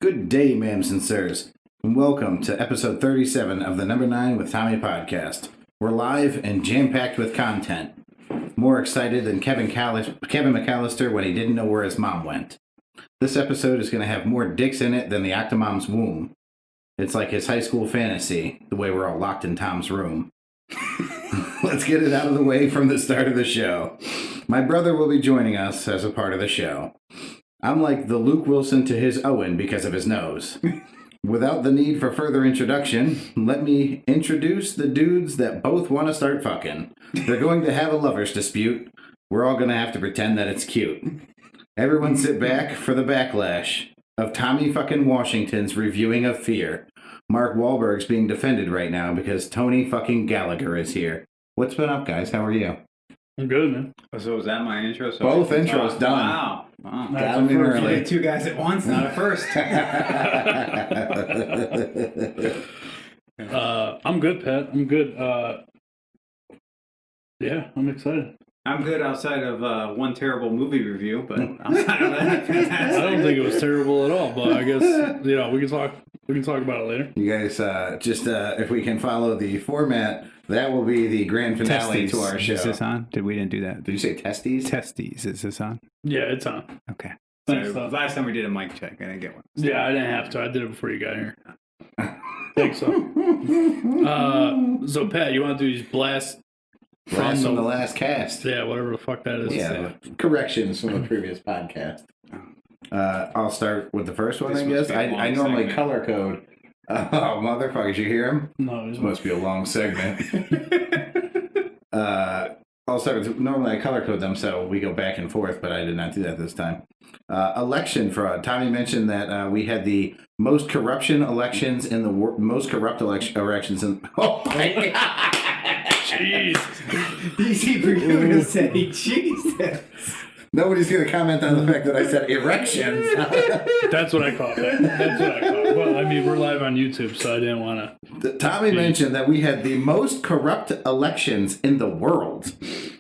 Good day, ma'ams and sirs, and welcome to episode 37 of the Number 9 with Tommy podcast. We're live and jam-packed with content. More excited than Kevin McAllister when he didn't know where his mom went. This episode is going to have more dicks in it than the Octomom's womb. It's like his high school fantasy, the way we're all locked in Tom's room. Let's get it out of the way from the start of the show. My brother will be joining us as a part of the show. I'm like the Luke Wilson to his Owen because of his nose. Without the need for further introduction, let me introduce the dudes that both want to start fucking. They're going to have a lover's dispute. We're all going to have to pretend that it's cute. Everyone sit back for the backlash of Tommy fucking Washington's reviewing of Fear. Mark Wahlberg's being defended right now because Tony fucking Gallagher is here. What's been up, guys? How are you? I'm good, man. So was that my intro? So both intros done. Wow. Got them in early. You did two guys at once, not a first. I'm good, Pat. I'm good. Yeah, I'm excited. I'm good outside of one terrible movie review, but outside of that, fantastic. I don't think it was terrible at all, but I guess we can talk about it later. You guys, if we can follow the format, that will be the grand finale Testes. to our show. Is this on? We didn't do that. Did you say testes? Testes. Is this on? Yeah, it's on. Okay. Thanks, So last time we did a mic check, I didn't get one. Yeah, I didn't have to. I did it before you got here. Think so. So Pat, you want to do these blasts Blast from the last cast. Yeah, whatever the fuck that is. Yeah, corrections from the previous podcast. I'll start with the first one, I guess. I normally color code. Oh, motherfuckers, you hear him? No, This must be a long segment. I'll start with, normally I color code them, so we go back and forth, but I did not do that this time. Election fraud. Tommy mentioned that we had the most corruption elections in the most corrupt elections in. Oh my God! Jeez. Easy for you to say, Jesus. Nobody's going to comment on the fact that I said erections. That's what I caught. That's what I caught. Well, I mean, we're live on YouTube, so I didn't want to. Tommy mentioned that we had the most corrupt elections in the world.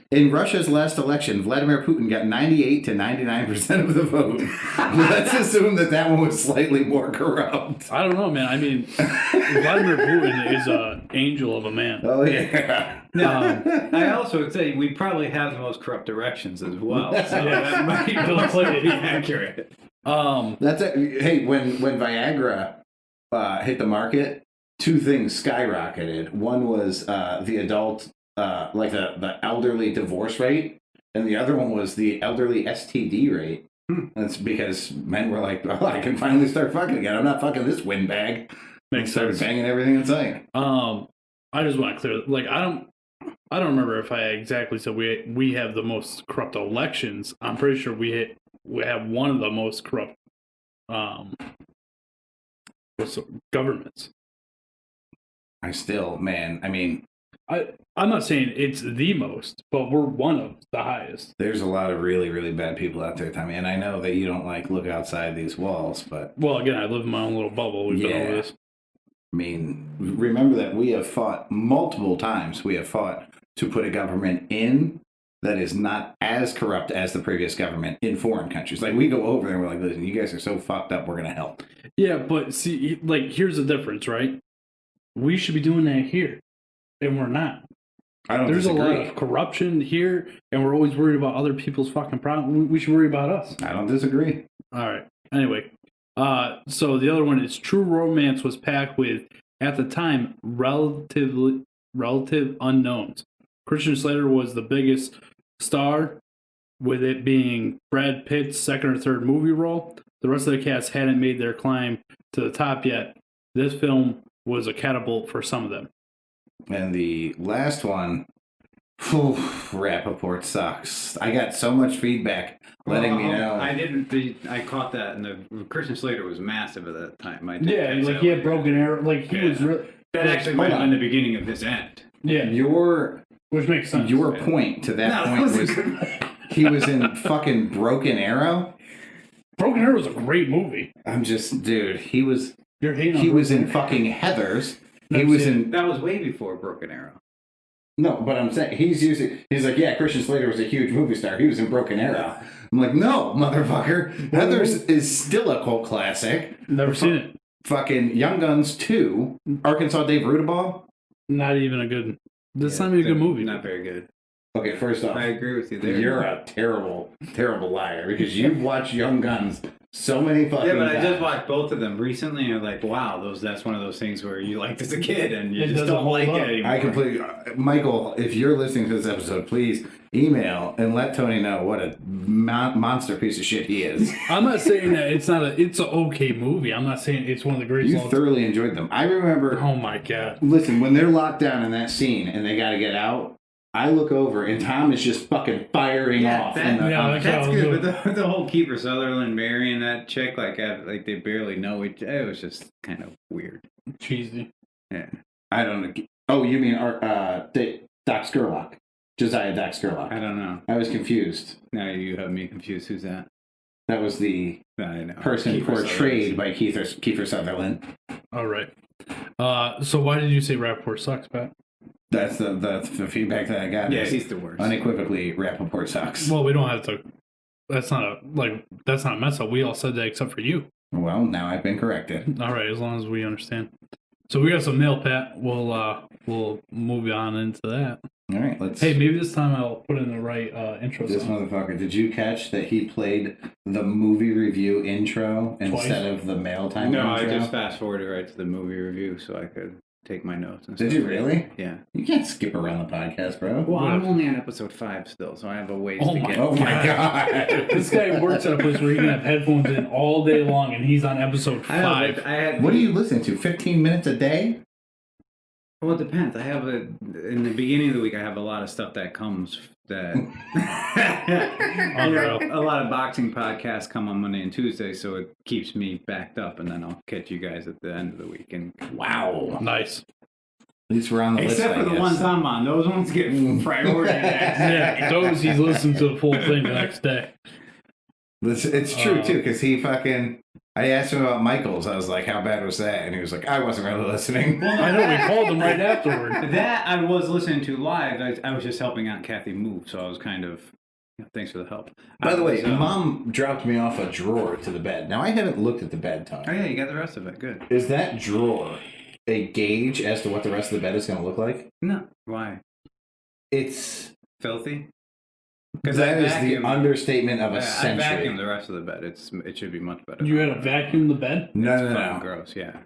In Russia's last election, Vladimir Putin got 98 to 99% of the vote. Let's assume that one was slightly more corrupt. I don't know, man. I mean, Vladimir Putin is an angel of a man. Oh, yeah. Now, I also would say we probably have the most corrupt erections as well. So Yeah. that might be completely accurate. That's it. Hey, when Viagra hit the market, two things skyrocketed. One was the adult, the elderly divorce rate, and the other one was the elderly STD rate. That's because men were like, "Oh, I can finally start fucking again. I'm not fucking this windbag." Makes Started sense. banging everything in sight. I just want to clear. I don't remember if I exactly said we have the most corrupt elections. I'm pretty sure we have one of the most corrupt governments. I'm not saying it's the most, but we're one of the highest. There's a lot of really, really bad people out there, Tommy, and I know that you don't look outside these walls, but Well, again, I live in my own little bubble. We've been over this. I mean, remember that we have fought multiple times. We have fought to put a government in that is not as corrupt as the previous government in foreign countries. We go over there and we're like, listen, you guys are so fucked up, we're going to help. Yeah, but see, here's the difference, right? We should be doing that here, and we're not. I don't There's disagree. a lot of corruption here, and we're always worried about other people's fucking problems. We should worry about us. I don't disagree. All right. Anyway, so the other one is True Romance was packed with, at the time, relative unknowns. Christian Slater was the biggest star, with it being Brad Pitt's second or third movie role. The rest of the cast hadn't made their climb to the top yet. This film was a catapult for some of them. And the last one, Rappaport sucks. I got so much feedback letting me know. I caught that, and the Christian Slater was massive at that time. He had broken arrow. He was really. That actually might have been the beginning of his end. Yeah. Which makes sense. Your point to that point was he was in fucking Broken Arrow. Broken Arrow was a great movie. I'm just, dude, he was You're hating on in Broken fucking Heathers. That was way before Broken Arrow. No, but I'm saying he's like, yeah, Christian Slater was a huge movie star. He was in Broken Arrow. I'm like, no, motherfucker. Heather's is still a cult classic. Never seen it. Fucking Young Guns 2, Arkansas Dave Rudaball. Not even a good. That's not even a good movie. Not very good. Okay, first off, I agree with you there. you're a terrible, terrible liar because you've watched Young Guns so many fucking Yeah, but I times. just watched both of them recently, and I'm like, wow, that's one of those things where you liked as a kid, and you It just doesn't don't hold like up. it anymore. I completely, Michael, if you're listening to this episode, please email and let Tony know what a monster piece of shit he is. I'm not saying that it's not a. It's an okay movie. I'm not saying it's one of the greatest. You thoroughly enjoyed them. I remember. Oh my god! Listen, when they're locked down in that scene and they got to get out, I look over and Tom is just fucking firing off. That's how it good. But the whole Kiefer Sutherland marrying that chick, like they barely know each. It was just kind of weird. Cheesy. Yeah. I don't know. Oh, you mean Doc Scurlock? Josiah Doc Scurlock. I don't know. I was confused. Now you have me confused. Who's that? That was the I know. person Kiefer portrayed Sutherland. by Kiefer Sutherland. All right. So why did you say Rappaport sucks, Pat? That's the feedback that I got. Yeah, is he's the worst. unequivocally, Rappaport sucks. Well, we don't have to. That's not a mess up. We all said that except for you. Well, now I've been corrected. All right, as long as we understand. So we got some mail, Pat. We'll move on into that. All right, let's. Hey, maybe this time I'll put in the right intro This song. motherfucker, did you catch that he played the movie review intro instead of the mail time No, intro? I just fast forwarded right to the movie review so I could take my notes. And Did stuff. you really? Yeah. You can't skip around the podcast, bro. Well, I'm only on episode 5 still, so I have a ways Oh to my- get. Oh my god. This guy works at a place where he can have headphones in all day long, and he's on episode I know, 5. but I had. What are you listening to? 15 minutes a day? Well, it depends. I have in the beginning of the week. I have a lot of stuff that comes that. A lot of boxing podcasts come on Monday and Tuesday, so it keeps me backed up, and then I'll catch you guys at the end of the week. And Wow. Nice. At least we're on the except list, for the ones I'm on, those ones get priority. Yeah, those he's listening to the full thing the next day. It's true, too, because he fucking... I asked him about Michael's. I was like, how bad was that? And he was like, I wasn't really listening. I know, we called him right afterward. That I was listening to live. I was just helping out Kathy move, so I was kind of. Thanks for the help. By the way, So- Mom dropped me off a drawer to the bed. Now, I haven't looked at the bed, Tony. Oh yeah, you got the rest of it. Good. Is that drawer a gauge as to what the rest of the bed is going to look like? No, why? It's... Filthy. That is the understatement of a I century. vacuumed the rest of the bed. It should be much better. You had to vacuum the bed? No, Fucking gross. Yeah.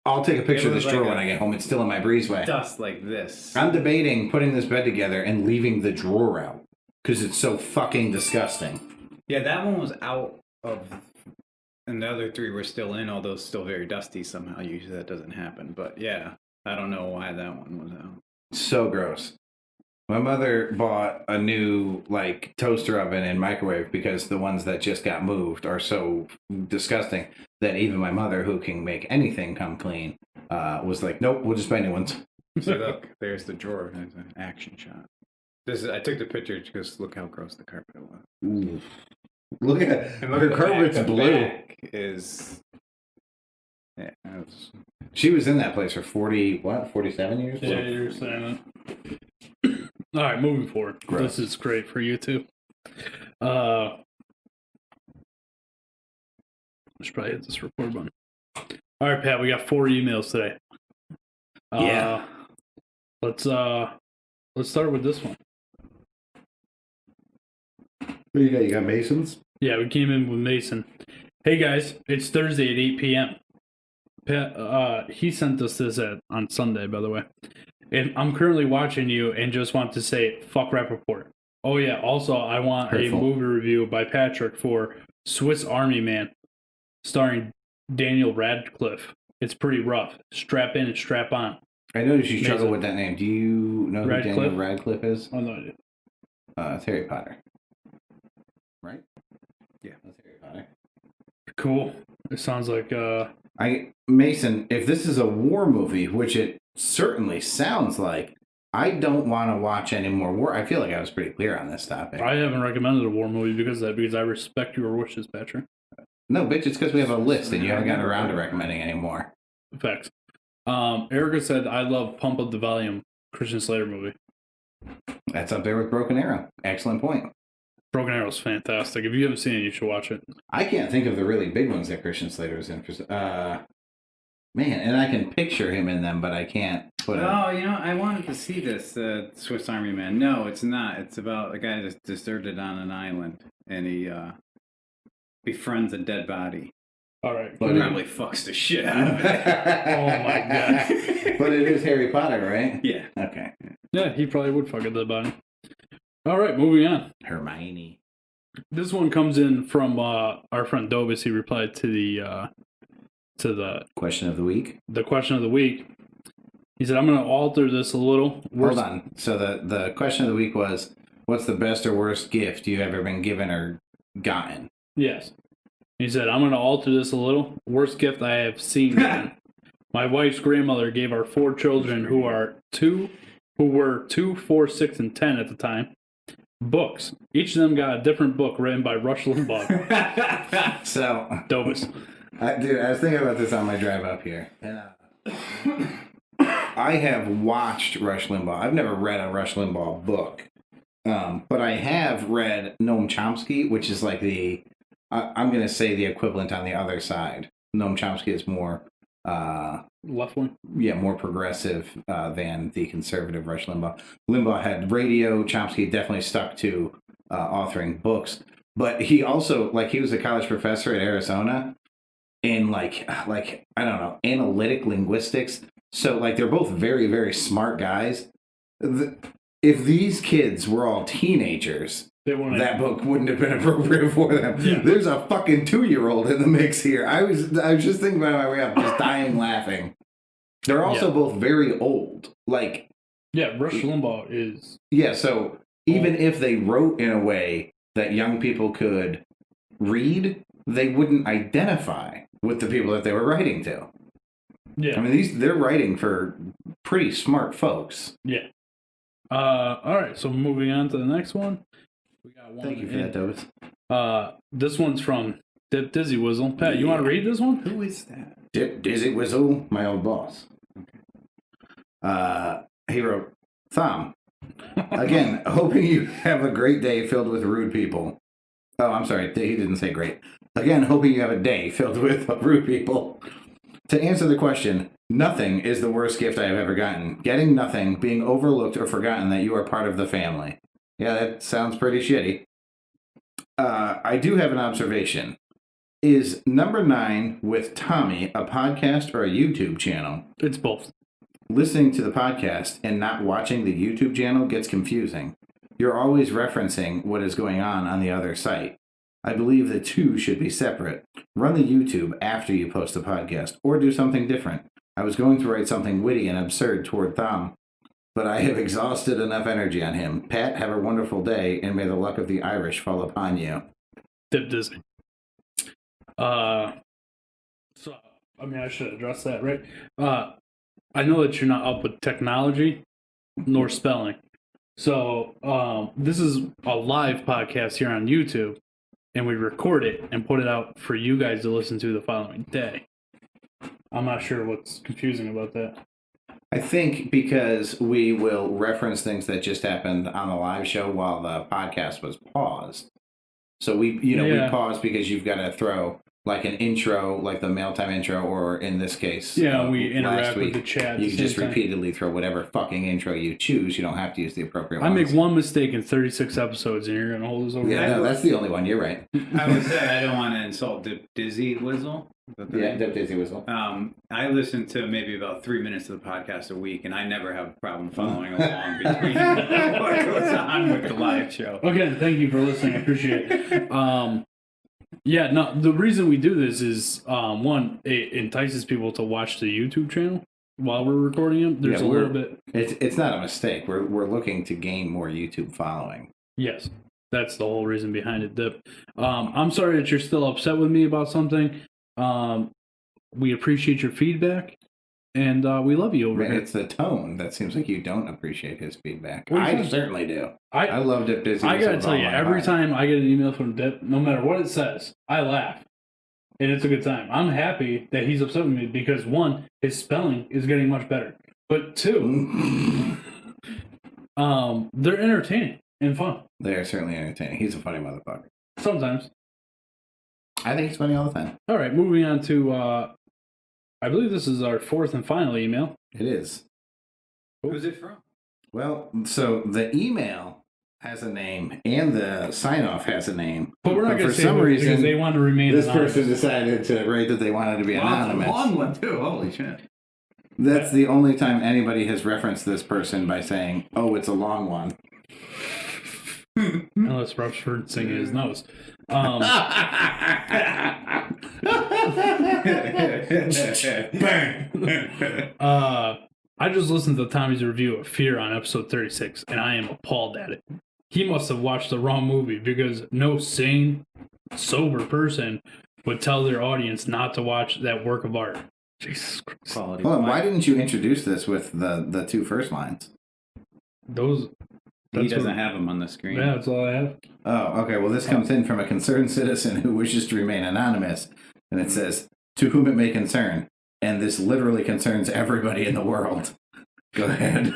I'll take a picture of It this was drawer like when a I get home. It's still in my breezeway. Dust like this. I'm debating putting this bed together and leaving the drawer out because it's so fucking disgusting. Yeah, that one was out of, and the other 3 were still in. Although still very dusty somehow. Usually that doesn't happen. But yeah, I don't know why that one was out. So gross. My mother bought a new toaster oven and microwave because the ones that just got moved are so disgusting that even my mother, who can make anything come clean, was like, nope, we'll just buy new ones. So look, there's the drawer. There's an action shot. I took the picture because look how gross the carpet was. Ooh. Look at And her carpet's the blue. back is. Yeah, it was. She was in that place for 47 years? Yeah, you're saying that. All right, moving forward. Gross. This is great for you, too. I should probably hit this record button. All right, Pat, we got 4 emails today. Yeah. Let's start with this one. What you got Masons? Yeah, we came in with Mason. Hey guys, it's Thursday at 8 p.m. Pat, he sent us this on Sunday, by the way. And I'm currently watching you and just want to say, fuck Rappaport. Oh yeah, also I want Hurtful. a movie review by Patrick for Swiss Army Man, starring Daniel Radcliffe. It's pretty rough. Strap in and strap on. I noticed you struggle Mason. with that name. Do you know who Radcliffe? Daniel Radcliffe is? Oh, no idea. It's Harry Potter. Right? Yeah. That's Harry Potter. Cool. It sounds like, Mason, if this is a war movie, which it certainly sounds like, I don't want to watch any more war. I feel like I was pretty clear on this topic. I haven't recommended a war movie because of that, because I respect your wishes, Patrick. No, bitch, it's because we have a list and you haven't gotten around to recommending any more. Facts. Erica said, I love Pump Up the Volume. Christian Slater movie. That's up there with Broken Arrow. Excellent point. Broken Arrow's fantastic. If you haven't seen it, you should watch it. I can't think of the really big ones that Christian Slater is in. Man, and I can picture him in them, but I can't put it. Oh, I wanted to see this Swiss Army Man. No, it's not. It's about a guy that's deserted on an island, and he befriends a dead body. All right. But probably fucks the shit out of it. Oh my god. But it is Harry Potter, right? Yeah. Okay. Yeah, he probably would fuck a dead body. All right, moving on. Hermione. This one comes in from our friend Dobis. He replied to the Question of the week. The question of the week. He said, "I'm going to alter this a little." Hold on. So the question of the week was, what's the best or worst gift you've ever been given or gotten? Yes. He said, "I'm going to alter this a little. Worst gift I have seen given. My wife's grandmother gave our 4 children who were 2, 4, 6, and 10 at the time, books. Each of them got a different book written by Rush Limbaugh." So, Dobis. Dude, I was thinking about this on my drive up here. And I have watched Rush Limbaugh. I've never read a Rush Limbaugh book. But I have read Noam Chomsky, which is like I'm going to say the equivalent on the other side. Noam Chomsky is more... left wing? Yeah, more progressive than the conservative Rush Limbaugh. Limbaugh had radio. Chomsky definitely stuck to authoring books. But he also, he was a college professor at Arizona in, I don't know, analytic linguistics. So, they're both very, very smart guys. If these kids were all teenagers... that book wouldn't have been appropriate for them. Yeah. There's a fucking 2-year-old in the mix here. I was just thinking about it on my way up, just dying laughing. They're also both very old. Yeah, Rush Limbaugh is... Yeah, so even if they wrote in a way that young people could read, they wouldn't identify with the people that they were writing to. Yeah. I mean, they're writing for pretty smart folks. Yeah. All right, so moving on to the next one. We got one. Thank you for that, Dobis. This one's from Dip Dizzy Whizzle. Pat, you want to read this one? Who is that? Dip Dizzy Whizzle, my old boss. He wrote, Thom, again, hoping you have a great day filled with rude people. Oh, I'm sorry, he didn't say great. Again, hoping you have a day filled with rude people. To answer the question, nothing is the worst gift I have ever gotten. Getting nothing, being overlooked or forgotten that you are part of the family. Yeah, that sounds pretty shitty. I do have an observation. Is number 9 with Tommy a podcast or a YouTube channel? It's both. Listening to the podcast and not watching the YouTube channel gets confusing. You're always referencing what is going on the other site. I believe the two should be separate. Run the YouTube after you post the podcast, or do something different. I was going to write something witty and absurd toward Thom, but I have exhausted enough energy on him. Pat, have a wonderful day, and may the luck of the Irish fall upon you. Dip Dizzy. So, I should address that, right? I know that you're not up with technology nor spelling. So, this is a live podcast here on YouTube, and we record it and put it out for you guys to listen to the following day. I'm not sure what's confusing about that. I think because we will reference things that just happened on the live show while the podcast was paused. So we paused because you've got to throw like an intro, like the mail time intro, or in this case, we interact with the chat. You can just repeatedly throw whatever fucking intro you choose. You don't have to use the appropriate one. I make one mistake in 36 episodes, and you're going to hold us over. Yeah, no, that's the only one. You're right. I would say I don't want to insult Dip Dizzy Whizzle. Yeah, Dip Dizzy Whizzle. I listen to maybe about 3 minutes of the podcast a week, and I never have a problem following along between what goes on with the live show. Okay, thank you for listening. I appreciate it. The reason we do this is, one, it entices people to watch the YouTube channel while we're recording them. There's a little bit... It's not a mistake. We're looking to gain more YouTube following. Yes, that's the whole reason behind it, Dip. I'm sorry that you're still upset with me about something. We appreciate your feedback, and we love you over here. It's the tone that seems like you don't appreciate his feedback. I certainly do. I love Dip Dizzy. I gotta tell you, every time I get an email from Dip, no matter what it says, I laugh, and it's a good time. I'm happy that he's upset with me because, one, his spelling is getting much better, but two, They're entertaining and fun. They are certainly entertaining. He's a funny motherfucker. Sometimes. I think he's funny all the time. All right, moving on to, I believe this is our fourth and final email. It is. Who's it from? Well, so the email has a name and the sign-off has a name. But we're not going to for say some who, reason because they want to remain this anonymous. person decided to write that they wanted to be anonymous. It's a long one, too. Holy shit. That's the only time anybody has referenced this person by saying, "Oh, it's a long one." Unless Rob's singing his nose. Burn. I just listened to Tommy's review of Fear on episode 36, and I am appalled at it. He must have watched the wrong movie because no sane, sober person would tell their audience not to watch that work of art. Jesus Christ. Quality. Hold on, why didn't you introduce this with the two first lines? Those. He doesn't have them on the screen. Yeah, that's all I have. Oh, okay. Well, this comes in from a concerned citizen who wishes to remain anonymous, and it says, "To whom it may concern," and this literally concerns everybody in the world. Go ahead.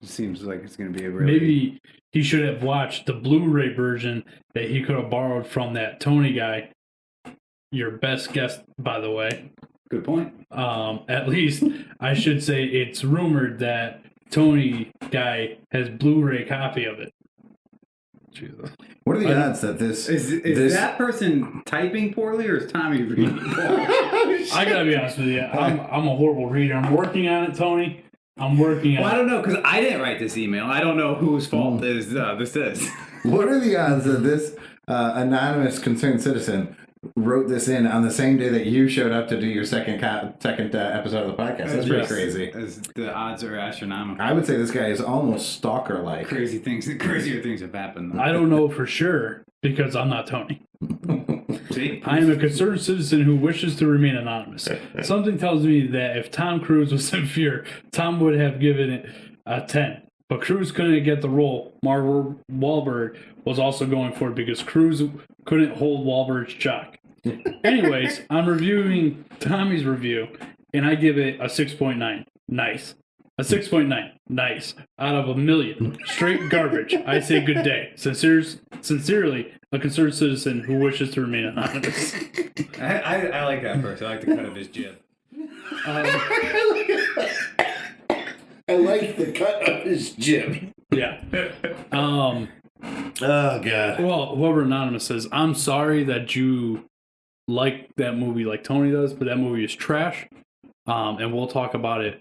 Seems like it's going to be a really... Maybe he should have watched the Blu-ray version that he could have borrowed from that Tony guy. Your best guess, by the way. Good point. At least I should say it's rumored that Tony guy has Blu-ray copy of it. Jesus. What are the odds that this is that person typing poorly or is Tommy reading poorly? I gotta be honest with you. I'm a horrible reader. I'm working on it, Tony. I'm working on it. Well, I don't know because I didn't write this email. I don't know whose fault this is. What are the odds that this anonymous concerned citizen wrote this in on the same day that you showed up to do your second episode of the podcast? That's pretty crazy. The odds are astronomical. I would say this guy is almost stalker-like. Crazier things have happened. I don't know for sure because I'm not Tony. See? I am a concerned citizen who wishes to remain anonymous. Something tells me that if Tom Cruise was in Fear, Tom would have given it a 10. But Cruise couldn't get the role. Mark Wahlberg was also going for it because Cruise couldn't hold Wahlberg's jock. Anyways, I'm reviewing Tommy's review, and I give it a 6.9. Nice. A 6.9. Nice. Out of 1,000,000. Straight garbage. I say good day. Sincerely, a concerned citizen who wishes to remain anonymous. I like that person. I like the cut of his jib. I like the cut of his jib. Yeah. Oh, God. Well, whoever anonymous says, I'm sorry that you like that movie like Tony does, but that movie is trash. And we'll talk about it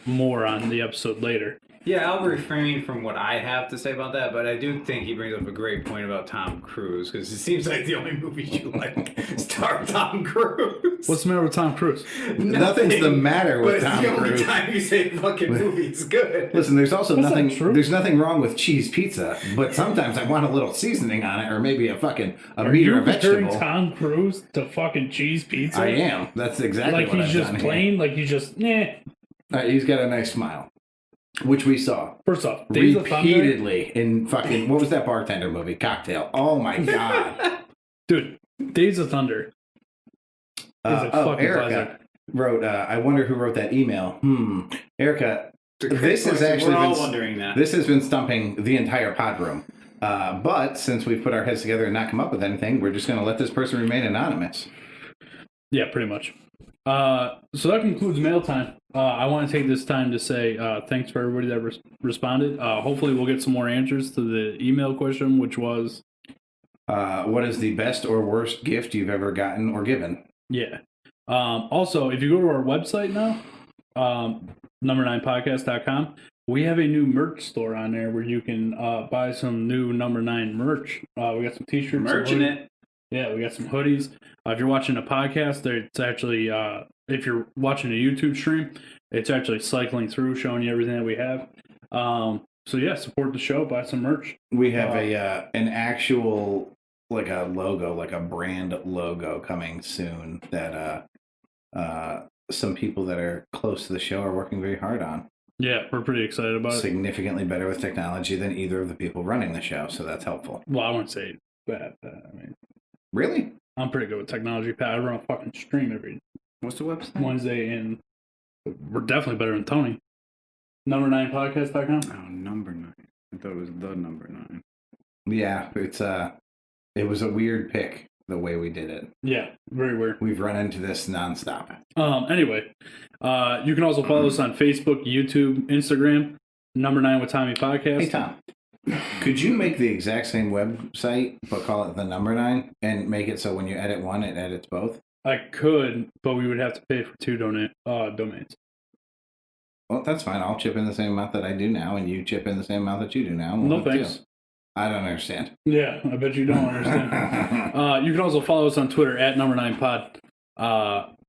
more on the episode later. Yeah, I'll refrain from what I have to say about that, but I do think he brings up a great point about Tom Cruise, because it seems like the only movies you like star Tom Cruise. What's the matter with Tom Cruise? Nothing's the matter with Tom Cruise. But it's the only Cruise. time you say fucking movie's good. Listen, there's also That's nothing. not true. There's nothing wrong with cheese pizza, but sometimes I want a little seasoning on it, or maybe a meat or a comparing vegetable. Tom Cruise to fucking cheese pizza? I am. That's exactly like what he's I've just done plain, like he's just He's got a nice smile, which we saw First off, Days of Thunder, repeatedly in fucking what was that bartender movie? Cocktail. Oh my God, dude! Days of Thunder is a fucking Erica pleasure. wrote. I wonder who wrote that email. Erica. This has actually We're all been wondering that. This has been stumping the entire pod room. But since we've put our heads together and not come up with anything, we're just going to let this person remain anonymous. Yeah, pretty much. So that concludes mail time. I want to take this time to say thanks for everybody that responded. Hopefully we'll get some more answers to the email question, which was... what is the best or worst gift you've ever gotten or given? Yeah. Also, if you go to our website now, number9podcast.com, we have a new merch store on there where you can buy some new Number 9 merch. We got some t-shirts. Merching it. Yeah, we got some hoodies. If you're watching a podcast, it's actually, if you're watching a YouTube stream, it's actually cycling through, showing you everything that we have. So yeah, support the show, buy some merch. We have an actual, like a logo, like a brand logo coming soon that some people that are close to the show are working very hard on. Yeah, we're pretty excited about it. Significantly better with technology than either of the people running the show, so that's helpful. Well, I wouldn't say that. I mean, Really? I'm pretty good with technology, Pat. I run a fucking stream every What's the website? Wednesday, and we're definitely better than Tony. Number9podcast.com. Oh, number 9. I thought it was the number 9. Yeah, it was a weird pick the way we did it. Yeah, very weird. We've run into this nonstop. Anyway, you can also follow us on Facebook, YouTube, Instagram. Number 9 with Tommy Podcast. Hey Tom, could you make the exact same website but call it the number 9 and make it so when you edit one, it edits both? I could, but we would have to pay for 2 domains. Well, that's fine. I'll chip in the same amount that I do now, and you chip in the same amount that you do now. No thanks. I don't understand. Yeah, I bet you don't understand. You can also follow us on Twitter at number9pod.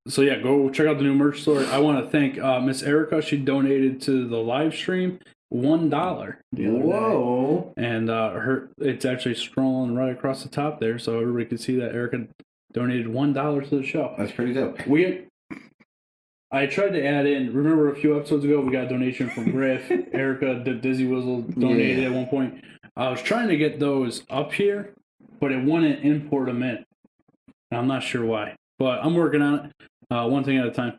So yeah, go check out the new merch store. I want to thank Miss Erica. She donated to the live stream $1 the other Whoa! day. And it's actually scrolling right across the top there, so everybody can see that Erica donated $1 to the show. That's pretty dope. I tried to add in. Remember a few episodes ago, we got a donation from Griff. Erica Dizzy Wizzle donated at one point. I was trying to get those up here, but it wouldn't import them in. I'm not sure why, but I'm working on it. One thing at a time.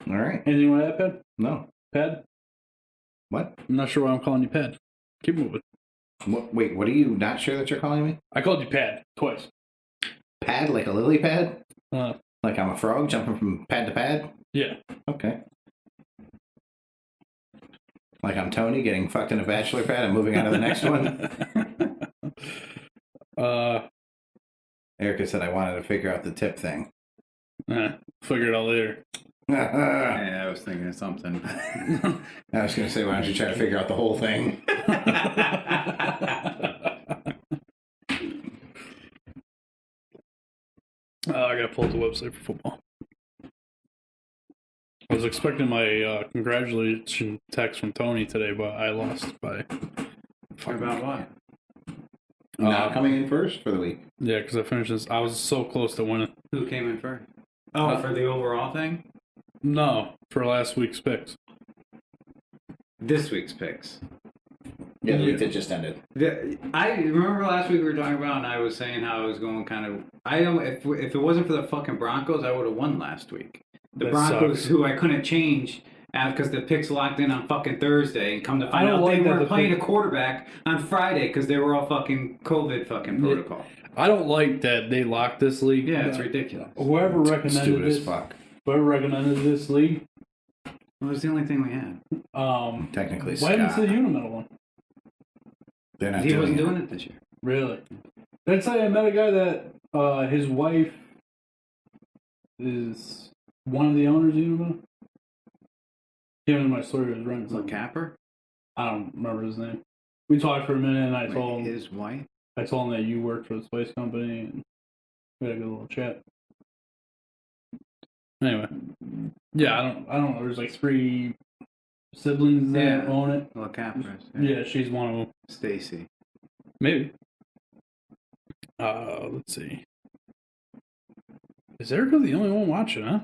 All right. Anything you want to add, Ped? No. Ped? What? I'm not sure why I'm calling you Ped. Keep moving. Wait, what are you not sure that you're calling me? I called you Pad twice. Pad, like a lily pad? Like I'm a frog jumping from pad to pad? Yeah. Okay. Like I'm Tony getting fucked in a bachelor pad and moving on to the next one? Erica said I wanted to figure out the tip thing. Figure it out later. Yeah, I was thinking of something. I was going to say, why don't you try to figure out the whole thing? I gotta pull up the website for football. I was expecting my congratulations text from Tony today, but I lost by. About what? Not coming in first for the week. Yeah, because I finished this. I was so close to winning. Who came in first? Oh, for the overall thing? No, for last week's picks. This week's picks. Yeah, the week that just ended. I remember last week we were talking about, and I was saying how I was going kind of. If it wasn't for the fucking Broncos, I would have won last week. The That Broncos, sucks. who I couldn't change because the picks locked in on fucking Thursday, and come to find I don't out like they that were the playing pick- a quarterback on Friday because they were all fucking COVID fucking protocol. I don't like that they locked this league. Yeah, it's ridiculous. Whoever recommended Stupid this, as fuck. whoever recommended this league, Well, it was the only thing we had. Technically, why didn't Scott. the Unimetal one? They're not He doing wasn't it. doing it this year. Really? Did I say I met a guy that his wife is one of the owners of Unimetal? Came into my story was running The something. capper? I don't remember his name. We talked for a minute, and I told him His wife? that you worked for the spice company, and we had a good little chat. Anyway, yeah, I don't know. There's like 3 siblings that Yeah. own it. The cappers. Yeah, she's one of them. Stacy. Maybe. Let's see. Is Erica the only one watching, huh?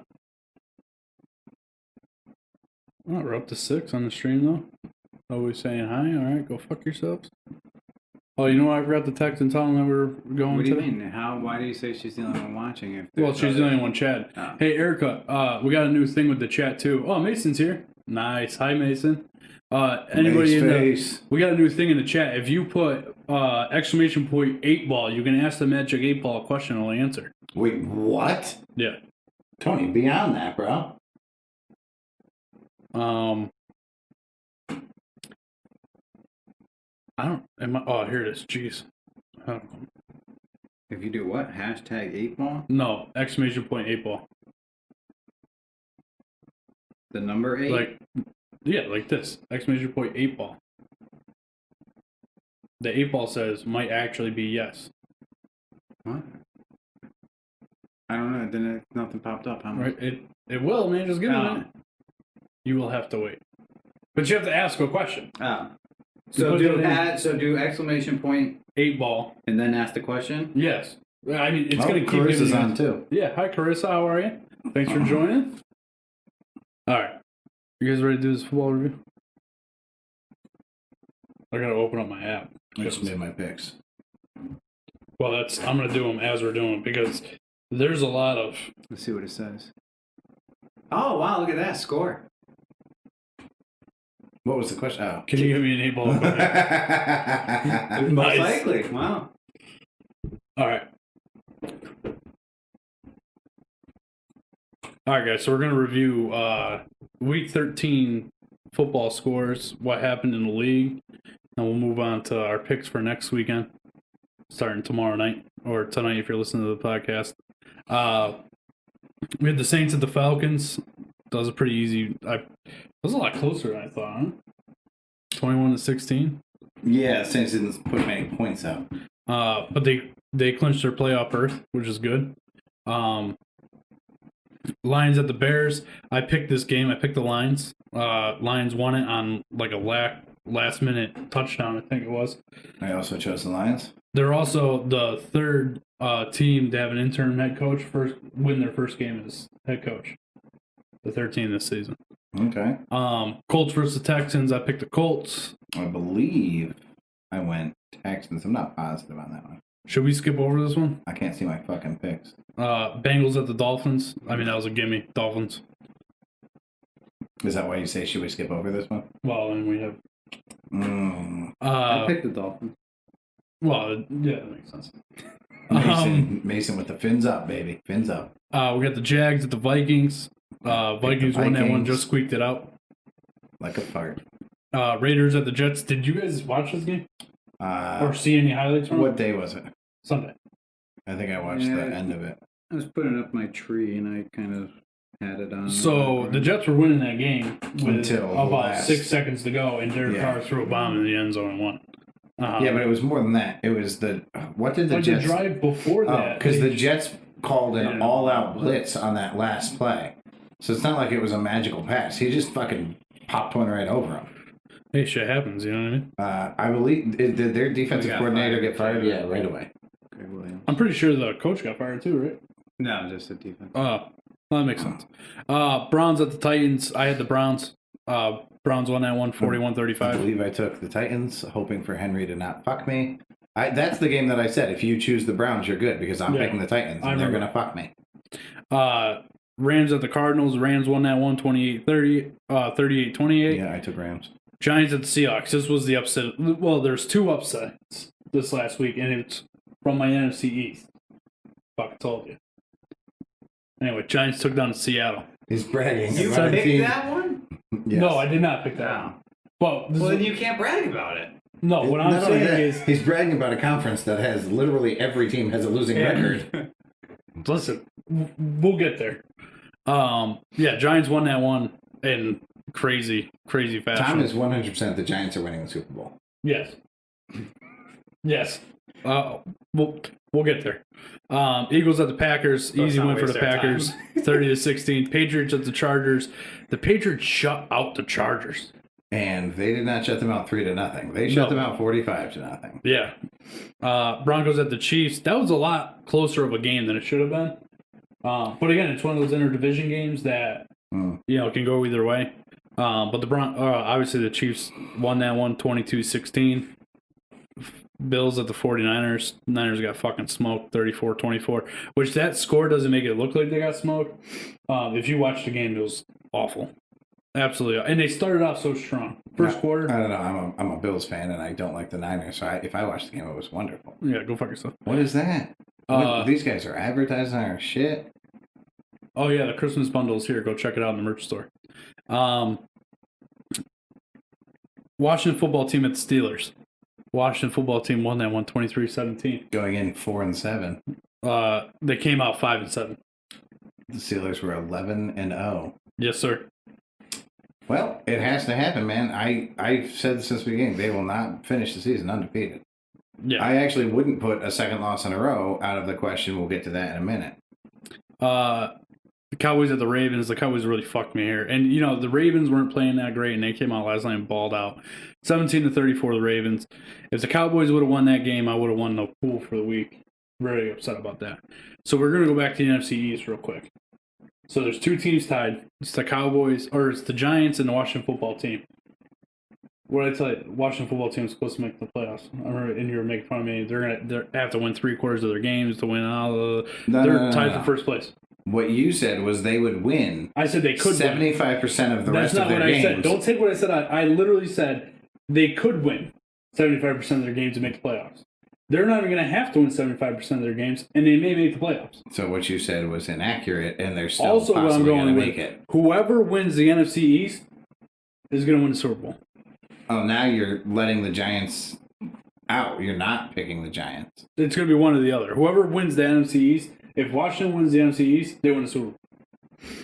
Oh, we're up to 6 on the stream, though. Always saying hi. All right, go fuck yourselves. Oh, you know what? I forgot to text and tell them that we're going What do you today. mean? Why do you say she's the only one watching? If Well, there's she's the others? only one chat. Oh. Hey, Erica, we got a new thing with the chat, too. Oh, Mason's here. Nice. Hi, Mason. Anybody in the... face. We got a new thing in the chat. If you put exclamation point 8 ball, you can ask the magic 8 ball a question and I'll answer. Wait, what? Yeah. Tony, beyond that, bro. I don't. Oh, here it is. Jeez. If you do what? Hashtag 8ball? No, exclamation point 8 ball. The number 8? Like, yeah, like this. Exclamation point 8 ball. The 8 ball says might actually be yes. What? I don't know. Then nothing popped up. Huh? Right? It will, man. Just give it a minute. You will have to wait. But you have to ask a question. Oh. You So put do that in. do exclamation point 8 ball. and then ask the question? Yes. I mean, it's going to keep Carissa's giving you- on too. Yeah. Hi, Carissa. How are you? Thanks for joining. All right. You guys ready to do this football review? I got to open up my app. I just made my picks. Well, I'm going to do them as we're doing because there's a lot of... Let's see what it says. Oh, wow. Look at that score. What was the question? Oh. Can you give me an 8-ball? Most Nice. likely. Wow. All right. All right, guys. So we're gonna review Week 13 football scores, what happened in the league, and we'll move on to our picks for next weekend, starting tomorrow night or tonight if you're listening to the podcast. We had the Saints at the Falcons. That was a pretty easy. That was a lot closer than I thought. Huh? 21-16. Yeah, Saints didn't put many points up. But they clinched their playoff berth, which is good. Lions at the Bears. I picked this game. I picked the Lions. Lions won it on like a last minute touchdown, I think it was. I also chose the Lions. They're also the third team to have an interim head coach win their first game as head coach. The 13 this season. Okay. Colts versus Texans. I picked the Colts. I believe I went Texans. I'm not positive on that one. Should we skip over this one? I can't see my fucking picks. Bengals at the Dolphins. I mean, that was a gimme. Dolphins. Is that why you say should we skip over this one? Well, and we have. I picked the Dolphins. Well, yeah, that makes sense. Mason with the fins up, baby. Fins up. We got the Jags at the Vikings. Vikings won that one, just squeaked it out. Like a fart. Raiders at the Jets. Did you guys watch this game? Or see any highlights from it? What day was it? Sunday. I think I watched the end of it. I was putting up my tree and I kind of had it on. So the Jets were winning that game with Until about 6 seconds to go, and Derek Carr threw a bomb in the end zone and won. Yeah, but it was more than that. It was what did the Jets... the drive before that. Because the Jets called an all-out blitz on that last play. So it's not like it was a magical pass. He just fucking popped one right over him. Hey, shit happens, you know what I mean? I believe... Did their defensive coordinator get fired? Yeah, right away. Okay, Williams. I'm pretty sure the coach got fired too, right? No, just the defense. Well, that makes sense. Browns at the Titans. I had the Browns. Browns won that one, 41-35. I believe I took the Titans, hoping for Henry to not fuck me. That's the game that I said, if you choose the Browns, you're good, because I'm picking the Titans, and they're going to fuck me. Rams at the Cardinals. Rams won that one, 38-28. Yeah, I took Rams. Giants at the Seahawks. This was the upset. Well, there's two upsets this last week, and it's from my NFC East. Fuck, told you. Anyway, Giants took down Seattle. He's bragging. You picked that one? Yes. No, I did not pick that one. Well, then you can't brag about it. No, what I'm saying is... He's bragging about a conference that has literally every team has a losing record. Listen, we'll get there. Giants won that one in crazy fashion. Tom is 100% the Giants are winning the Super Bowl. Yes. We'll get there. Eagles at the Packers. Easy win for the Packers. 30-16. Patriots at the Chargers. The Patriots shut out the Chargers. And they did not shut them out 3-0. They shut them out 45-0. Yeah. Broncos at the Chiefs. That was a lot closer of a game than it should have been. But again, it's one of those interdivision games that can go either way. But obviously the Chiefs won that one 22-16. Bills at the 49ers. Niners got fucking smoked 34-24, which that score doesn't make it look like they got smoked. If you watch the game, it was awful. Absolutely. And they started off so strong. First quarter. I don't know. I'm a Bills fan, and I don't like the Niners. So if I watched the game, it was wonderful. Yeah, go fuck yourself. What is that? These guys are advertising our shit. Oh, yeah, the Christmas bundles here. Go check it out in the merch store. Washington football team at the Steelers. Washington football team won that one 23-17. Going in 4-7. They came out 5-7. The Steelers were 11-0. Yes, sir. Well, it has to happen, man. I've said since the beginning, they will not finish the season undefeated. Yeah. I actually wouldn't put a second loss in a row out of the question. We'll get to that in a minute. The Cowboys at the Ravens. The Cowboys really fucked me here. And, the Ravens weren't playing that great, and they came out last night and balled out. 17-34, the Ravens. If the Cowboys would have won that game, I would have won the pool for the week. Very upset about that. So we're going to go back to the NFC East real quick. So there's two teams tied. It's the Cowboys, or it's the Giants and the Washington football team. What did I tell you? The Washington football team is supposed to make the playoffs. I remember, and you were making fun of me. They have to win 3/4 of their games to win all the. They're tied for first place. What you said was they would win. I said they could 75% of the That's rest of their games. not what I said. Don't take what I said. I literally said they could win 75% of their games and make the playoffs. They're not even going to have to win 75% of their games, and they may make the playoffs. So what you said was inaccurate, and they're still Also, what I'm possibly going to going make it. Whoever wins the NFC East is going to win the Super Bowl. Oh, now you're letting the Giants out. You're not picking the Giants. It's going to be one or the other. Whoever wins the NFC East, if Washington wins the NFC East, they win the Super Bowl.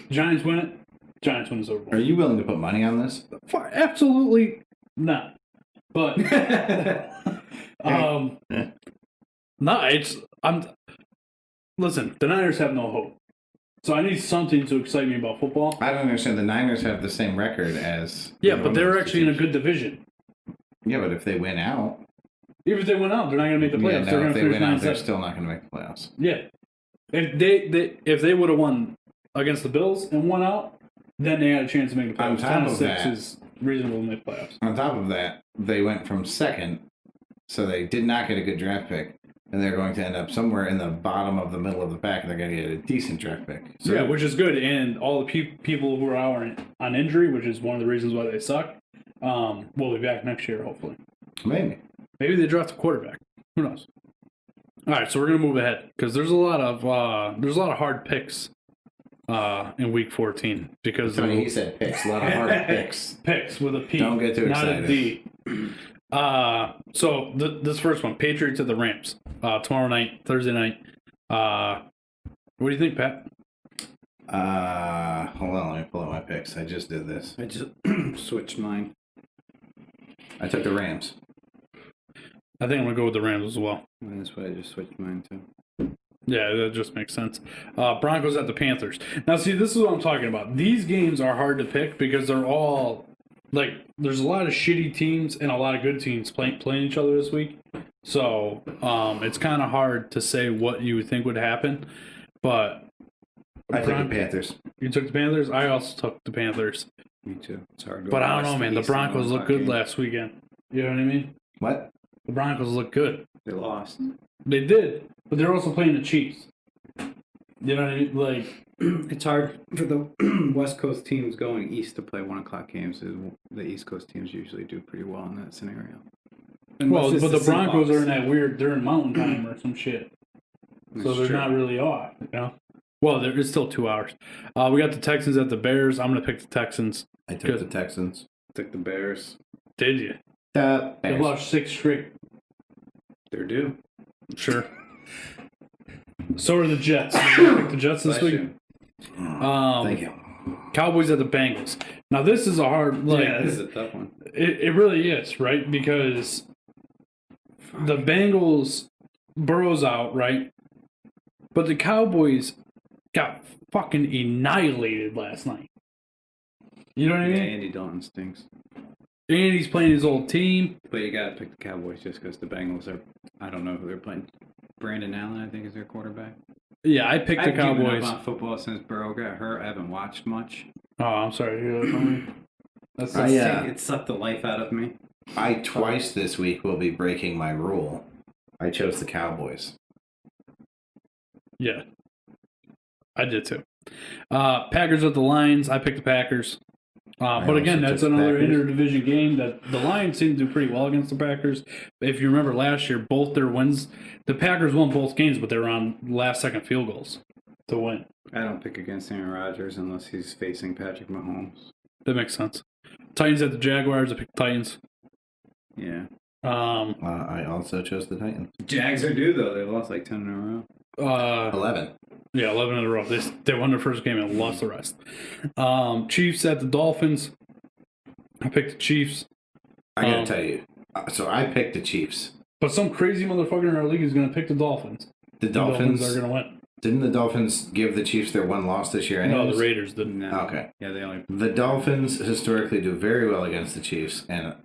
Giants win it, Giants win the Super Bowl. Are you willing to put money on this? Absolutely not. But no, listen, the Niners have no hope. So I need something to excite me about football. I don't understand. The Niners have the same record as... Yeah, but they're actually in a good division. Yeah, but if they win out... Even if they win out, they're not going to make the playoffs. Yeah, they're no, going if to they finish win out, 9-7. they're still not going to make the playoffs. Yeah. If they would have won against the Bills and won out, then they had a chance to make the playoffs. On top of 10-6 that, is reasonable to make playoffs. On top of that, they went from second, so they did not get a good draft pick, and they're going to end up somewhere in the bottom of the middle of the pack, and they're going to get a decent draft pick. So, Yeah, which is good. And all the people who are out on injury, which is one of the reasons why they suck, will be back next year, hopefully. Maybe Maybe they draft a quarterback. Who knows? All right, so we're gonna move ahead because there's a lot of hard picks in week 14 because Tony, he said picks. A lot of hard picks. Picks with a P. Don't get too not excited. a D. So this first one, Patriots at the Rams, tomorrow night, Thursday night. What do you think, Pat? Hold on, let me pull out my picks. I just did this. I just switched mine. I took the Rams. I think I'm gonna go with the Rams as well. And that's what I just switched mine to. Yeah, that just makes sense. Broncos at the Panthers. Now, see, this is what I'm talking about. These games are hard to pick because they're all like there's a lot of shitty teams and a lot of good teams playing each other this week. So it's kind of hard to say what you would think would happen. But I took the Panthers. You took the Panthers. I also took the Panthers. Me too. It's hard. To But I don't know, West, man. The East, and Broncos West looked good game. last weekend. You know what I mean? What? The Broncos looked good. They lost. They did, but they're also playing the Chiefs. You know what I mean? Like, It's hard for the West Coast teams going east to play 1 o'clock games. The East Coast teams usually do pretty well in that scenario. well, but the Broncos are in that weird. They're in Mountain Time or some shit, so they're not really off. You know. Well, it's still 2 hours. We got the Texans at the Bears. I'm gonna pick the Texans. I took the Texans. Took the Bears. Did you? The They Bears. lost 6 straight. They're due. Sure. So are the Jets. You pick the Jets this Bless week. you. Thank you. Cowboys at the Bengals. Now this is a hard. Yeah, this is a tough one. It really is, right? Because the Bengals, Burrow's out, right? But the Cowboys got fucking annihilated last night. You know what I Yeah, mean? Andy Dalton stinks. And he's playing his old team. But you got to pick the Cowboys just because the Bengals are. I don't know who they're playing. Brandon Allen, I think, is their quarterback. Yeah, I picked the I've given Cowboys. up on football since Burrow got hurt. I haven't watched much. Oh, I'm sorry to hear that from you. That's It sucked the life out of me. I twice this week will be breaking my rule. I chose the Cowboys. Yeah. I did too. Packers at the Lions. I picked the Packers. But again, also that's took the another Packers. interdivision game that the Lions seem to do pretty well against the Packers. If you remember last year, both their wins, the Packers won both games, but they were on last-second field goals to win. I don't pick against Aaron Rodgers unless he's facing Patrick Mahomes. That makes sense. Titans at the Jaguars. I picked Titans. Yeah. I also chose the Titans. Jags are due, though. They lost like 10 in a row. 11. Yeah, 11 in a row. They won their first game and lost the rest. Chiefs at the Dolphins. I picked the Chiefs. I gotta tell you. So I picked the Chiefs. But some crazy motherfucker in our league is going to pick the Dolphins. The Dolphins are going to win. Didn't the Dolphins give the Chiefs their one loss this year anyways? No, the Raiders didn't. No. Okay. Yeah, they only. The Dolphins historically do very well against the Chiefs, and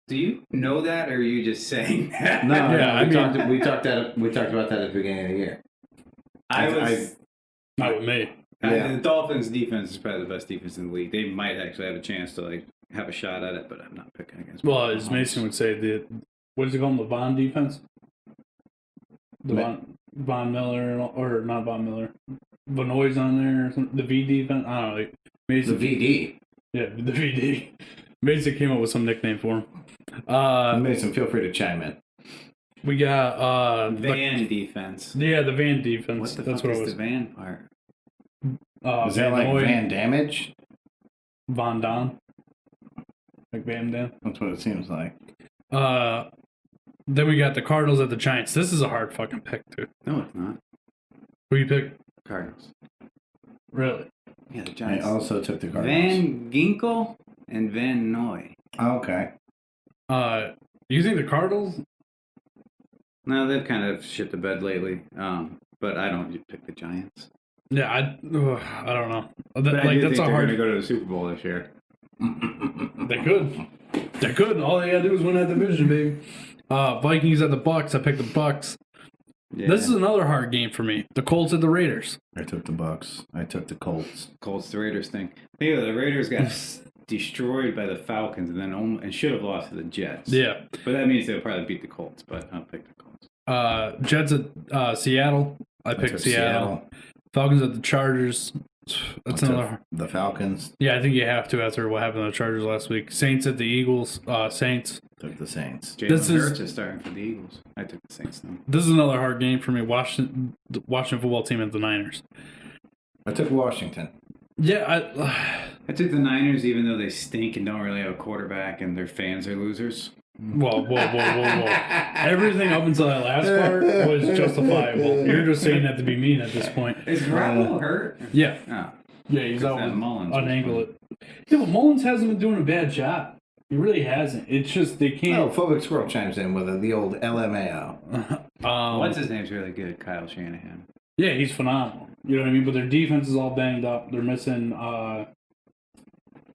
Do you know that, or are you just saying that? no, Yeah, we talked about that at the beginning of the year. Not with me. Yeah. The Dolphins' defense is probably the best defense in the league. They might actually have a chance to have a shot at it, but I'm not picking against. Well, as Mahomes. Mason would say, what does he call them? The Von defense? Von Miller, or not Von Miller, Vanoy's on there, or something. The V defense. I don't know. Like, Mason, The VD. Yeah, the VD. Mason came up with some nickname for him. Mason, feel free to chime in. We got Van defense. Yeah, the Van defense. What the That's fuck what is it was. the Van part? Is that like Vanoy, Van Damage? Von Don, like Van Dam. That's what it seems like. Then we got the Cardinals at the Giants. This is a hard fucking pick, too. No, it's not. Who you pick? Cardinals. Really? Yeah, the I Giants. also took the Cardinals. Van Ginkel and Van Noy. Okay. You think the Cardinals? No, they've kind of shit the bed lately. But I don't pick the Giants. Yeah, I don't know. But I Like do that's think a they're hard. going to go to the Super Bowl this year. They could. They could. All they gotta do is win that division, baby. Vikings at the Bucks. I picked the Bucks. Yeah. This is another hard game for me. The Colts at the Raiders. I took the Bucks. I took the Colts. Colts, the Raiders thing. Yeah, the Raiders got destroyed by the Falcons and should have lost to the Jets. Yeah. But that means they'll probably beat the Colts, but I'll pick the Colts. Jets at Seattle. I picked took Seattle. Falcons at the Chargers. That's I took another. the Falcons. Yeah, I think you have to after what happened to the Chargers last week. Saints at the Eagles. Saints. Took the Saints. Jalen Hurts is starting for the Eagles. I took the Saints, though. This is another hard game for me. Washington football team at the Niners. I took Washington. Yeah, I took the Niners, even though they stink and don't really have a quarterback, and their fans are losers. Whoa. Everything up until that last part was justifiable. You're just saying that to be mean at this point. Is Garoppolo hurt? Yeah. Oh. Yeah, he's out that with Mullins unangle it. Yeah, but Mullins hasn't been doing a bad job. He really hasn't. It's just they Oh, can't. PhobicSquirrel chimes in with the old LMAO. What's his name's really good? Kyle Shanahan. Yeah, he's phenomenal. You know what I mean? But their defense is all banged up. They're missing,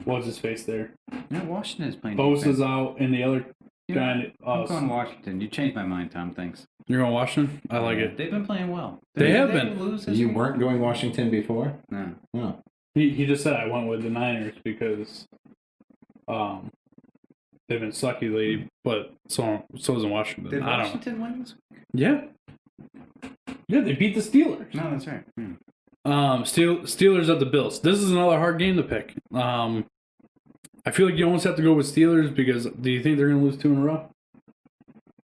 what's his face there? Yeah, Washington is playing Bosa's defense. out, and the other guy. I'm going Washington. You changed my mind, Tom. Thanks. You're going Washington? I like it. They've been playing well. They have Did been. Lose this You week? weren't going Washington before? No. No. He just said I went with the Niners because they've been sucky lately, but so isn't Washington. Did I don't know. Washington win this week? Yeah. Yeah, they beat the Steelers. No, that's right. Yeah. Steelers at the Bills. This is another hard game to pick. I feel like you almost have to go with Steelers because do you think they're going to lose 2 in a row?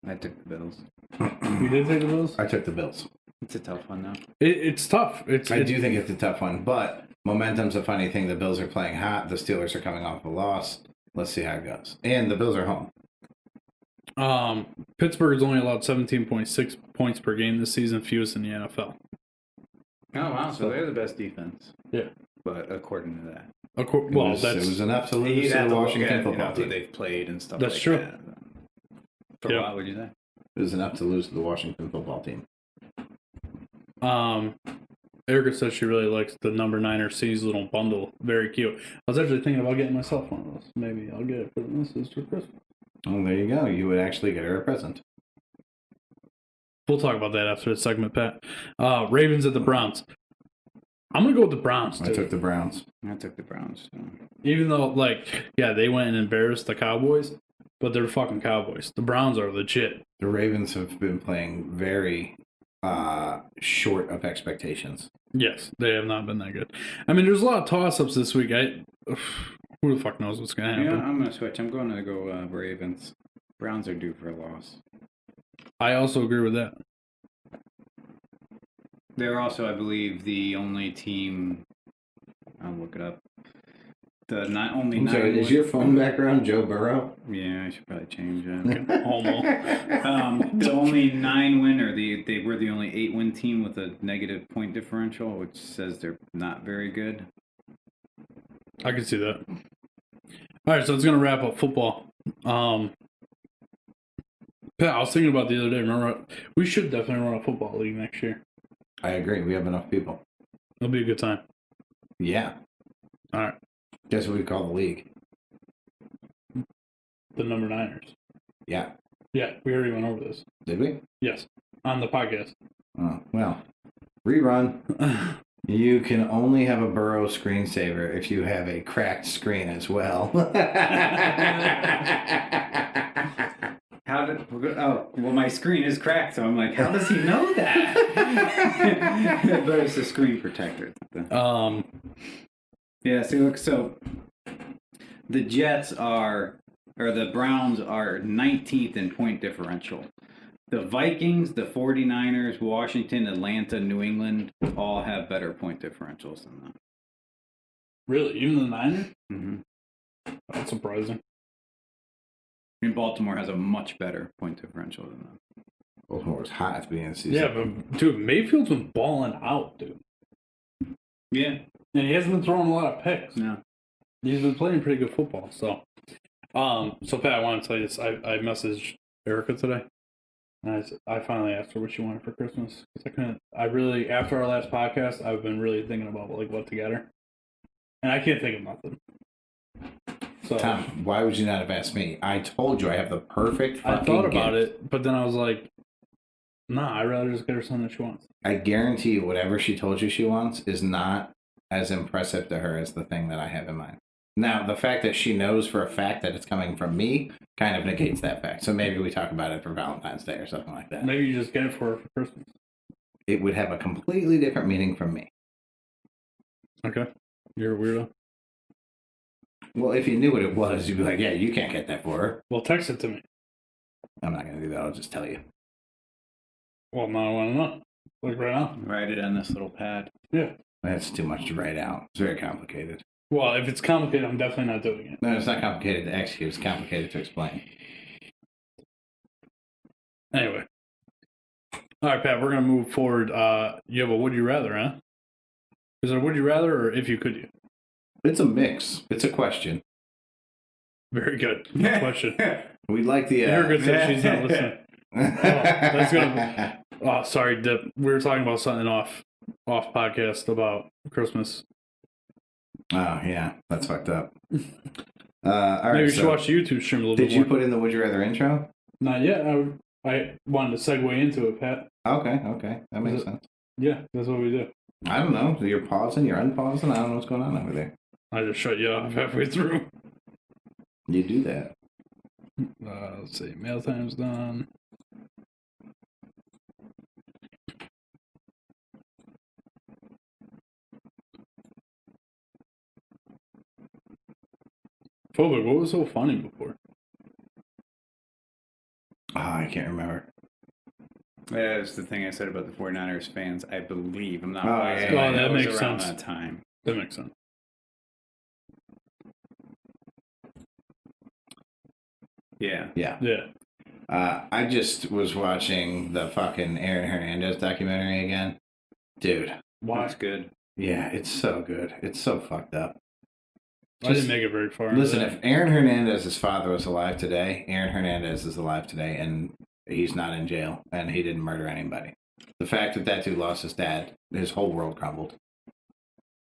I took the Bills. You did take the Bills? I took the Bills. It's a tough one, though. It's tough. I do think it's a tough one, but momentum's a funny thing. The Bills are playing hot. The Steelers are coming off a loss. Let's see how it goes. And the Bills are home. Pittsburgh has only allowed 17.6 points per game this season, fewest in the NFL. Oh, wow. So they're the best defense. Yeah. But according to that. It was enough to lose You'd to have the to look Washington at, football who team. they've played and stuff That's like true. that. For Yep. what would you say? It was enough to lose to the Washington football team. Erica says she really likes the number 9er seasonal bundle. Very cute. I was actually thinking about getting myself one of those. Maybe I'll get it for the missus for Christmas. Oh, there you go. You would actually get her a present. We'll talk about that after the segment, Pat. Ravens at the Browns. I'm going to go with the Browns, I too. took the Browns. I took the Browns. So. Even though, they went and embarrassed the Cowboys, but they're fucking Cowboys. The Browns are legit. The Ravens have been playing very short of expectations. Yes, they have not been that good. I mean, there's a lot of toss-ups this week. Who the fuck knows what's going to Yeah, happen? I'm going to switch. I'm going to go Ravens. Browns are due for a loss. I also agree with that. They're also, I believe, the only team. I'll look it up. Only I'm sorry, 9. is your phone background Joe Burrow? Yeah, I should probably change that. Homo. The only 9 win, or they were the only 8-win team with a negative point differential, which says they're not very good. I can see that. All right, so it's going to wrap up football. Pat, I was thinking about the other day. Remember, we should definitely run a football league next year. I agree. We have enough people. It'll be a good time. Yeah. All right. Guess what we call the league? The number 9ers. Yeah. Yeah, we already went over this. Did we? Yes, on the podcast. Oh, well. Rerun. You can only have a Burrow screensaver if you have a cracked screen as well. My screen is cracked, so I'm like, how does he know that? But it's a screen protector. Yeah, see, look, so the the Browns are 19th in point differential. The Vikings, the 49ers, Washington, Atlanta, New England all have better point differentials than them. Really? Even the Niners? Mm-hmm. That's surprising. And Baltimore has a much better point differential than them. Baltimore was hot at the beginning of the season. Yeah, but dude, Mayfield's been balling out, dude. Yeah. And he hasn't been throwing a lot of picks. No. He's been playing pretty good football. So Pat, I want to tell you this. I messaged Erica today. And I finally asked her what she wanted for Christmas. After our last podcast, I've been really thinking about what to get her. And I can't think of nothing. So, Tom, why would you not have asked me? I told you I have the perfect fucking I thought about gift. it, but then I was like, nah, I'd rather just get her something that she wants. I guarantee you whatever she told you she wants is not as impressive to her as the thing that I have in mind. Now, the fact that she knows for a fact that it's coming from me kind of negates that fact. So maybe we talk about it for Valentine's Day or something like that. Maybe you just get it for her for Christmas. It would have a completely different meaning from me. Okay. You're a weirdo. Well, if you knew what it was, you'd be like, yeah, you can't get that for her. Well, text it to me. I'm not going to do that. I'll just tell you. Well, now I want to know. Like right now. Write it on this little pad. Yeah. That's too much to write out. It's very complicated. Well, if it's complicated, I'm definitely not doing it. No, it's not complicated to execute. It's complicated to explain. Anyway. All right, Pat, we're going to move forward. You have a would you rather, huh? Is it a would you rather or if you could you? It's a mix. It's a question. Very good. Good question. We'd like the... Erica said she's not listening. That's gonna be... Oh, sorry, Dip. We were talking about something off podcast about Christmas. Oh, yeah. That's fucked up. All right, Maybe you should watch the YouTube stream a little bit Did more. you put in the Would You Rather intro? Not yet. I wanted to segue into it, Pat. Okay. That makes sense. Yeah, that's what we do. I don't know. You're pausing, you're unpausing. I don't know what's going on over there. I just shut you off halfway through. You do that. Let's see. Mail time's done. Phobic, what was so funny before? Oh, I can't remember. Yeah, that's the thing I said about the 49ers fans. I believe. I'm not Oh, positive. yeah. Oh, that It was makes around sense. that time. That makes sense. Yeah. Yeah. I just was watching the fucking Aaron Hernandez documentary again. Dude. Why? That's good. Yeah, it's so good. It's so fucked up. I didn't make it very far. Listen, if Aaron Hernandez's father was alive today, Aaron Hernandez is alive today, and he's not in jail, and he didn't murder anybody. The fact that that dude lost his dad, his whole world crumbled.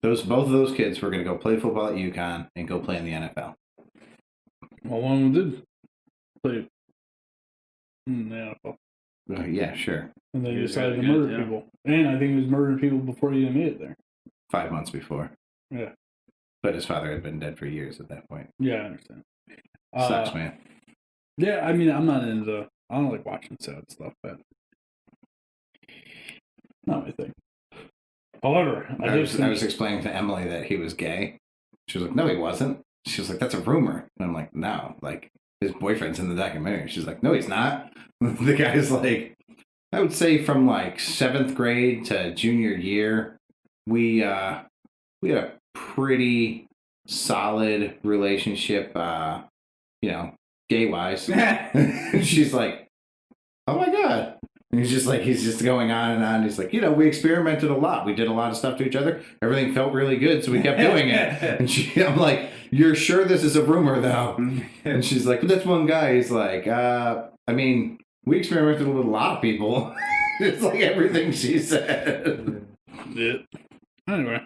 Both of those kids were going to go play football at UConn and go play in the NFL. Well, one of them did play in the NFL. Yeah, sure. And they He was decided really to good, murder yeah. people. And I think he was murdering people before he even made it there. 5 months before. Yeah. But his father had been dead for years at that point. Yeah, I understand. Sucks, man. Yeah, I mean, I don't like watching sad stuff, but not my thing. However, I was explaining to Emily that he was gay. She was like, no, he wasn't. She was like, that's a rumor. And I'm like, no, like, his boyfriend's in the documentary. She's like, no, he's not. The guy's like, I would say from like 7th grade to junior year, we had a pretty solid relationship, gay-wise. She's like, oh my God. And he's just going on and on. He's like, we experimented a lot. We did a lot of stuff to each other. Everything felt really good, so we kept doing it. And I'm like, you're sure this is a rumor, though? And she's like, but that's one guy. He's like, we experimented with a lot of people. It's like everything she said. Yeah. Anyway,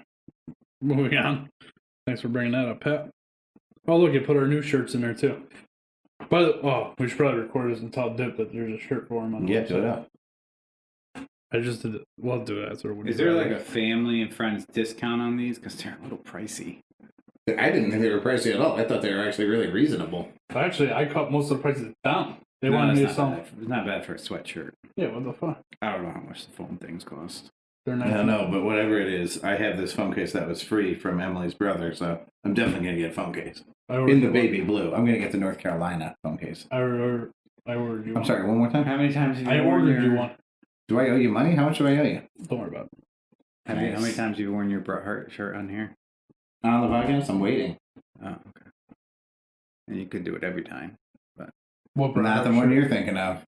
moving on. Thanks for bringing that up, Pat. Oh, look, you put our new shirts in there, too. We should probably record this and tell Dip that there's a shirt for him on the Yeah, website. do it up. I just did it. We'll do it. Is there like a family and friends discount on these? Because they're a little pricey. I didn't think they were pricey at all. I thought they were actually really reasonable. Actually, I cut most of the prices down. They No, wanted me to it's sell. not bad for a sweatshirt. Yeah, what the fuck? I don't know how much the foam things cost. They're I nice. don't know, but whatever it is, I have this phone case that was free from Emily's brother, so I'm definitely going to get a phone case. In the baby blue. I'm going to get the North Carolina phone case. I ordered you. I'm sorry, one more time? How many times have you I worn ordered your... you one. Do I owe you money? How much do I owe you? Don't worry about it. How many times have you worn your Bret Hart shirt on here? On the podcast? I'm waiting. Oh, okay. And you could do it every time. What Not the one you're thinking of.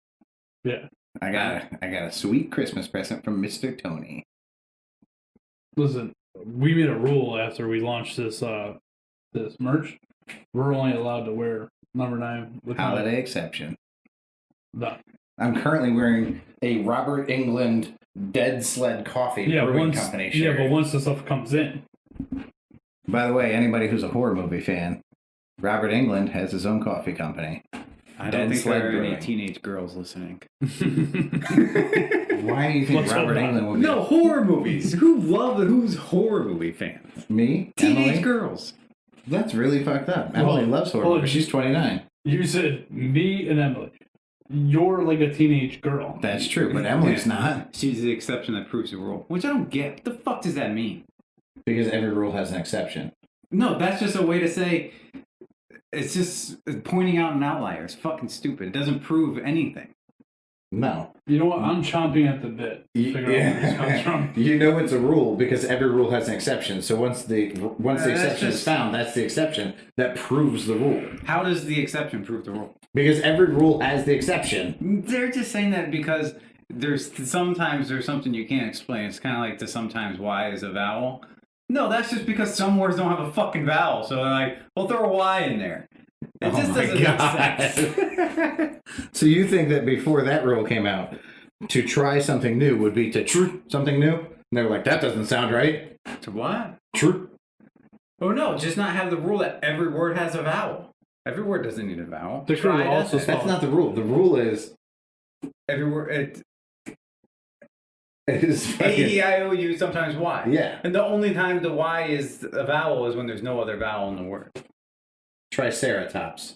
Yeah. I got a sweet Christmas present from Mr. Tony. Listen, we made a rule after we launched this this merch. We're only allowed to wear number 9 with Holiday exception. No. I'm currently wearing a Robert England Dead Sled Coffee Brewing Company shirt. Yeah, but once the stuff comes in. By the way, anybody who's a horror movie fan, Robert England has his own coffee company. I don't think Sled there are any Brewing. teenage girls listening. Why do you think Let's Robert hope not. England would be? No, horror movies. Who's horror movie fans? Me? Teenage Emily? girls. That's really fucked up. Well, Emily loves horror well, movies. She's 29. You said me and Emily. You're like a teenage girl. That's true, but Emily's not. She's the exception that proves the rule. Which I don't get. What the fuck does that mean? Because every rule has an exception. No, that's just a way to say... It's just pointing out an outlier. It's fucking stupid. It doesn't prove anything. No. You know what? I'm chomping at the bit to figure out where this comes from. You know it's a rule because every rule has an exception. So once the exception is just- found, that's the exception that proves the rule. How does the exception prove the rule? Because every rule has the exception. They're just saying that because sometimes there's something you can't explain. It's kind of like the sometimes Y is a vowel. No, that's just because some words don't have a fucking vowel. So they're like, we'll throw a Y in there. It just doesn't make sense. So you think that before that rule came out, to try something new would be to tr something new? And they were like, that doesn't sound right. To what? Tr. Oh no, just not have the rule that every word has a vowel. Every word doesn't need a vowel. They should Try also doesn't. That's not the rule. The rule is Every word. it is A, fucking, E, I, O, U, sometimes Y. yeah. And the only time the Y is a vowel is when there's no other vowel in the word. Triceratops.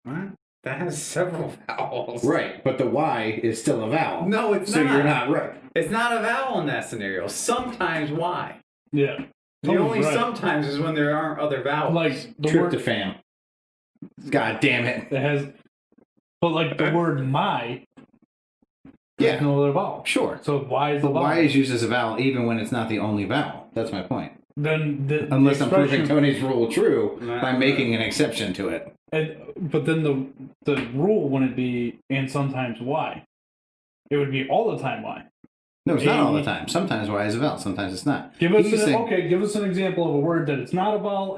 What? That has several vowels. Right, but the Y is still a vowel. No, it's so not. you're not right. It's not a vowel in that scenario. Sometimes Y. Yeah. The only right. sometimes is when there aren't other vowels. Like the word Tryptophan. God damn it. that has, but like the word my. Yeah. There's no other vowel. Sure. So why is the But vowel? Y is used as a vowel even when it's not the only vowel. That's my point. Then Unless the I'm proving expression- Tony's rule true Nah. by making an exception to it. but then the rule wouldn't be and sometimes why. It would be all the time why. No, it's not all the time. Sometimes Y is a vowel. Sometimes it's not. Give us You can say- give us an example of a word that it's not a vowel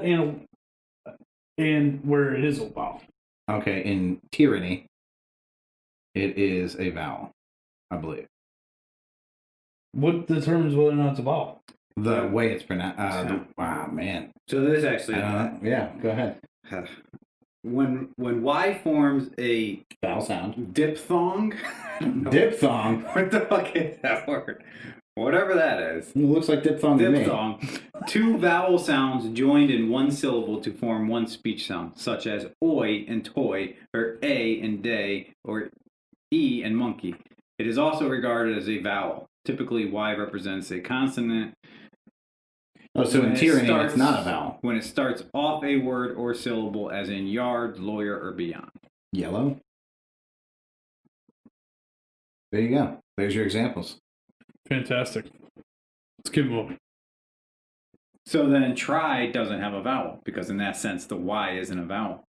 and where it is a vowel. Okay, in tyranny, it is a vowel, I believe. What determines whether or not it's a vowel? The way it's pronounced. Wow, man. So there's actually Yeah, go ahead. when Y forms a Vowel sound. diphthong. Diphthong. What the fuck is that word? Whatever that is. It looks like diphthong to me. Diphthong. Two vowel sounds joined in one syllable to form one speech sound, such as oi and toy, or a and day, or e and monkey. It is also regarded as a vowel. Typically, Y represents a consonant. Oh, so in When it tyranny, starts- it's not a vowel. When it starts off a word or syllable, as in yard, lawyer, or beyond. Yellow. There you go. There's your examples. Fantastic. Let's keep moving. So then try doesn't have a vowel, because in that sense, the Y isn't a vowel.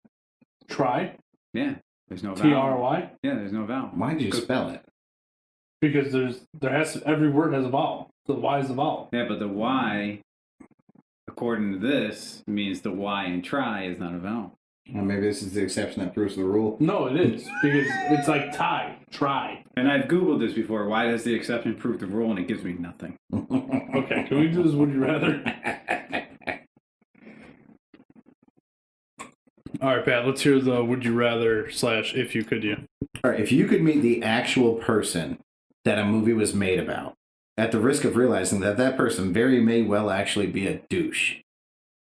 Try. Yeah, there's no vowel. T-R-Y. Yeah, there's no vowel. Why did you spell it? Because every word has a vowel. So Y is a vowel. Yeah, but the Y, according to this, means the Y in try is not a vowel. Well, maybe this is the exception that proves the rule. No, it is. Because it's like try. And I've Googled this before. Why does the exception prove the rule? And it gives me nothing. Okay, can we do this would you rather? All right, Pat, let's hear the would you rather / if you could you. All right, if you could meet the actual person that a movie was made about, at the risk of realizing that that person very may well actually be a douche,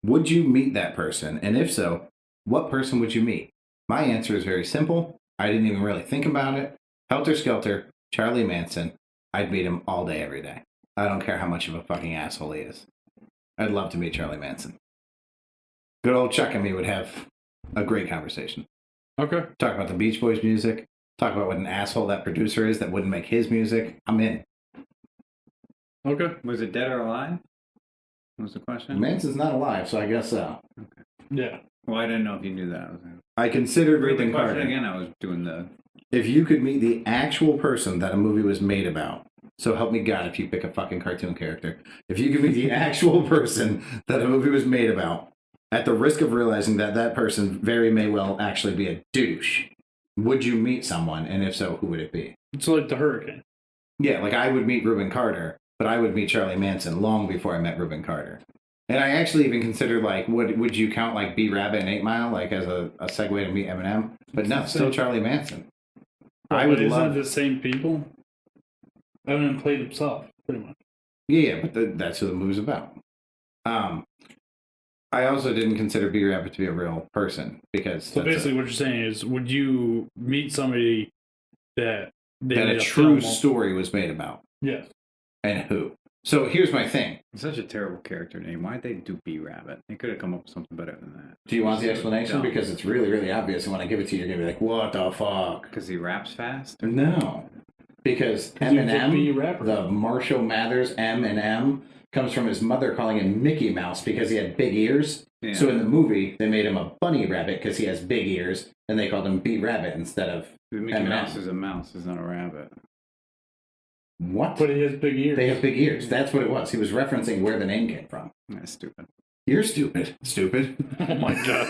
would you meet that person? And if so, what person would you meet? My answer is very simple. I didn't even really think about it. Helter Skelter, Charlie Manson. I'd meet him all day, every day. I don't care how much of a fucking asshole he is. I'd love to meet Charlie Manson. Good old Chuck and me would have a great conversation. Okay. Talk about the Beach Boys music. Talk about what an asshole that producer is that wouldn't make his music. I'm in. Okay. Was it dead or alive? What was the question? Manson's not alive, so I guess so. Okay. Yeah. Well, I didn't know if you knew that. I considered Read Reuben the question Carter. again. I was doing the. If you could meet the actual person that a movie was made about, so help me God if you pick a fucking cartoon character. If you could meet the actual person that a movie was made about, at the risk of realizing that that person very may well actually be a douche, would you meet someone? And if so, who would it be? It's like the hurricane. Yeah, like I would meet Reuben Carter, but I would meet Charlie Manson long before I met Reuben Carter. And I actually even considered, like, would you count, like, B-Rabbit and 8 Mile, like, as a segue to meet Eminem? But no, still Charlie Manson. I would isn't love... it the same people? Eminem played himself, pretty much. Yeah, but that's who the movie's about. I also didn't consider B-Rabbit to be a real person, because... So basically what you're saying is, would you meet somebody that... that a true story was made about? Yes. And who? So here's my thing. It's such a terrible character name. Why'd they do B-Rabbit? They could have come up with something better than that. Do you want the explanation? No. Because it's really, really obvious, and when I give it to you, you're going to be like, what the fuck? Because he raps fast? No. Because he was a Eminem, B-rapper. the Marshall Mathers M&M, comes from his mother calling him Mickey Mouse because he had big ears. Yeah. So in the movie, they made him a bunny rabbit because he has big ears, and they called him B-Rabbit instead of Mickey Eminem. Mouse is a mouse, is not a rabbit. What? But he has big ears. They have big ears. That's what it was. He was referencing where the name came from. That's stupid. You're stupid. Stupid. Oh my god.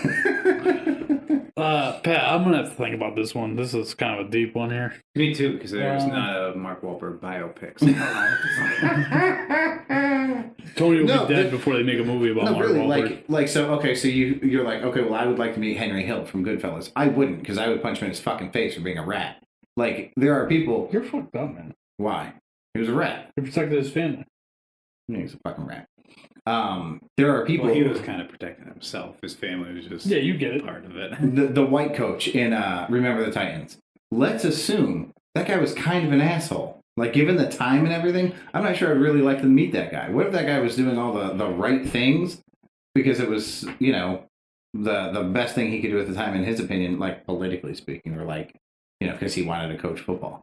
Pat, I'm gonna have to think about this one. This is kind of a deep one here. Me too, because there's not a Mark Wahlberg biopic. Tony will No, be dead before they make a movie about No, Mark really, Wahlberg. so you're like, okay, well, I would like to meet Henry Hill from Goodfellas. I wouldn't, because I would punch him in his fucking face for being a rat. Like, there are people... You're fucked up, man. Why? He was a rat. He protected his family. Yeah, he's a fucking rat. There are people... Well, he was kind of protecting himself. His family was just Yeah, you get it. part of it. The white coach in Remember the Titans. Let's assume that guy was kind of an asshole. Like, given the time and everything, I'm not sure I'd really like to meet that guy. What if that guy was doing all the right things because it was, you know, the best thing he could do at the time, in his opinion, like, politically speaking, or like, you know, because he wanted to coach football.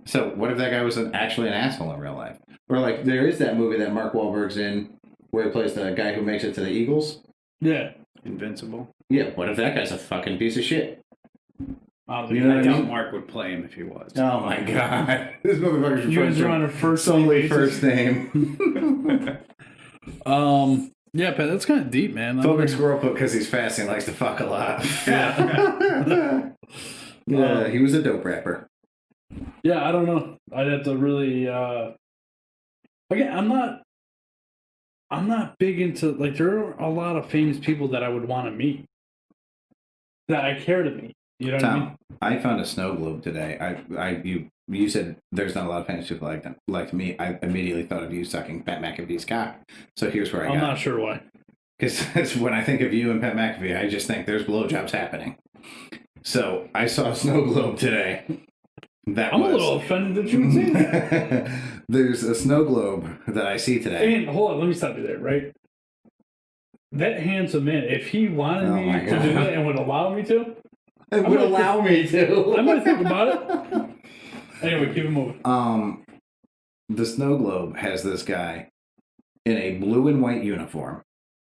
So what if that guy was actually an asshole in real life? Or like, there is that movie that Mark Wahlberg's in where he plays the guy who makes it to the Eagles. Yeah. Invincible. Yeah, what if that guy's a fucking piece of shit? You know I what I doubt mean? Mark would play him if he was. Oh my god. This motherfucker's You guys are on a first solely name first basis. name. Yeah, Pat, that's kind of deep, man. PhobicSquirrel put because he's fast and he likes to fuck a lot. Yeah. Yeah, he was a dope rapper. Yeah, I don't know. I'd have to really again, I'm not big into, like, there are a lot of famous people that I would want to meet. That I care to meet. You know what I mean? Tom, I found a snow globe today. You said there's not a lot of famous people like me. I immediately thought of you sucking Pat McAfee's cock. So here's where I I'm got not sure why. Because when I think of you and Pat McAfee, I just think there's blowjobs happening. So I saw a snow globe today. I'm a little offended that you would say that. There's a snow globe that I see today. And hold on, let me stop you there, right? That handsome man, if he wanted me my to God. do that and would allow me to, It would allow me to. I might think about it. Anyway, keep it moving. The snow globe has this guy in a blue and white uniform,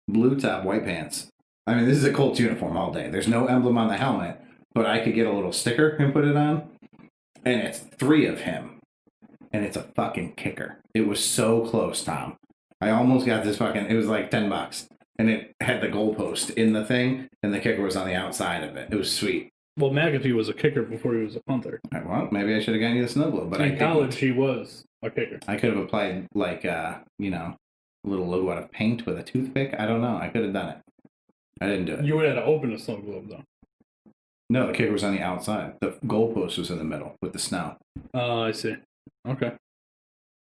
blue top, white pants. I mean, this is a Colts uniform all day. There's no emblem on the helmet, but I could get a little sticker and put it on. And it's 3 of him. And it's a fucking kicker. It was so close, Tom. I almost got this fucking... It was like $10. And it had the goalpost in the thing, and the kicker was on the outside of it. It was sweet. Well, McAfee was a kicker before he was a punter. All right, well, maybe I should have gotten you the snow globe, but In college, he was a kicker. I could have applied, like, you know, a little logo out of paint with a toothpick. I don't know. I could have done it. I didn't do it. You would have to open a snow globe, though. No, the kicker was on the outside. The goalpost was in the middle with the snow. Oh, I see. Okay.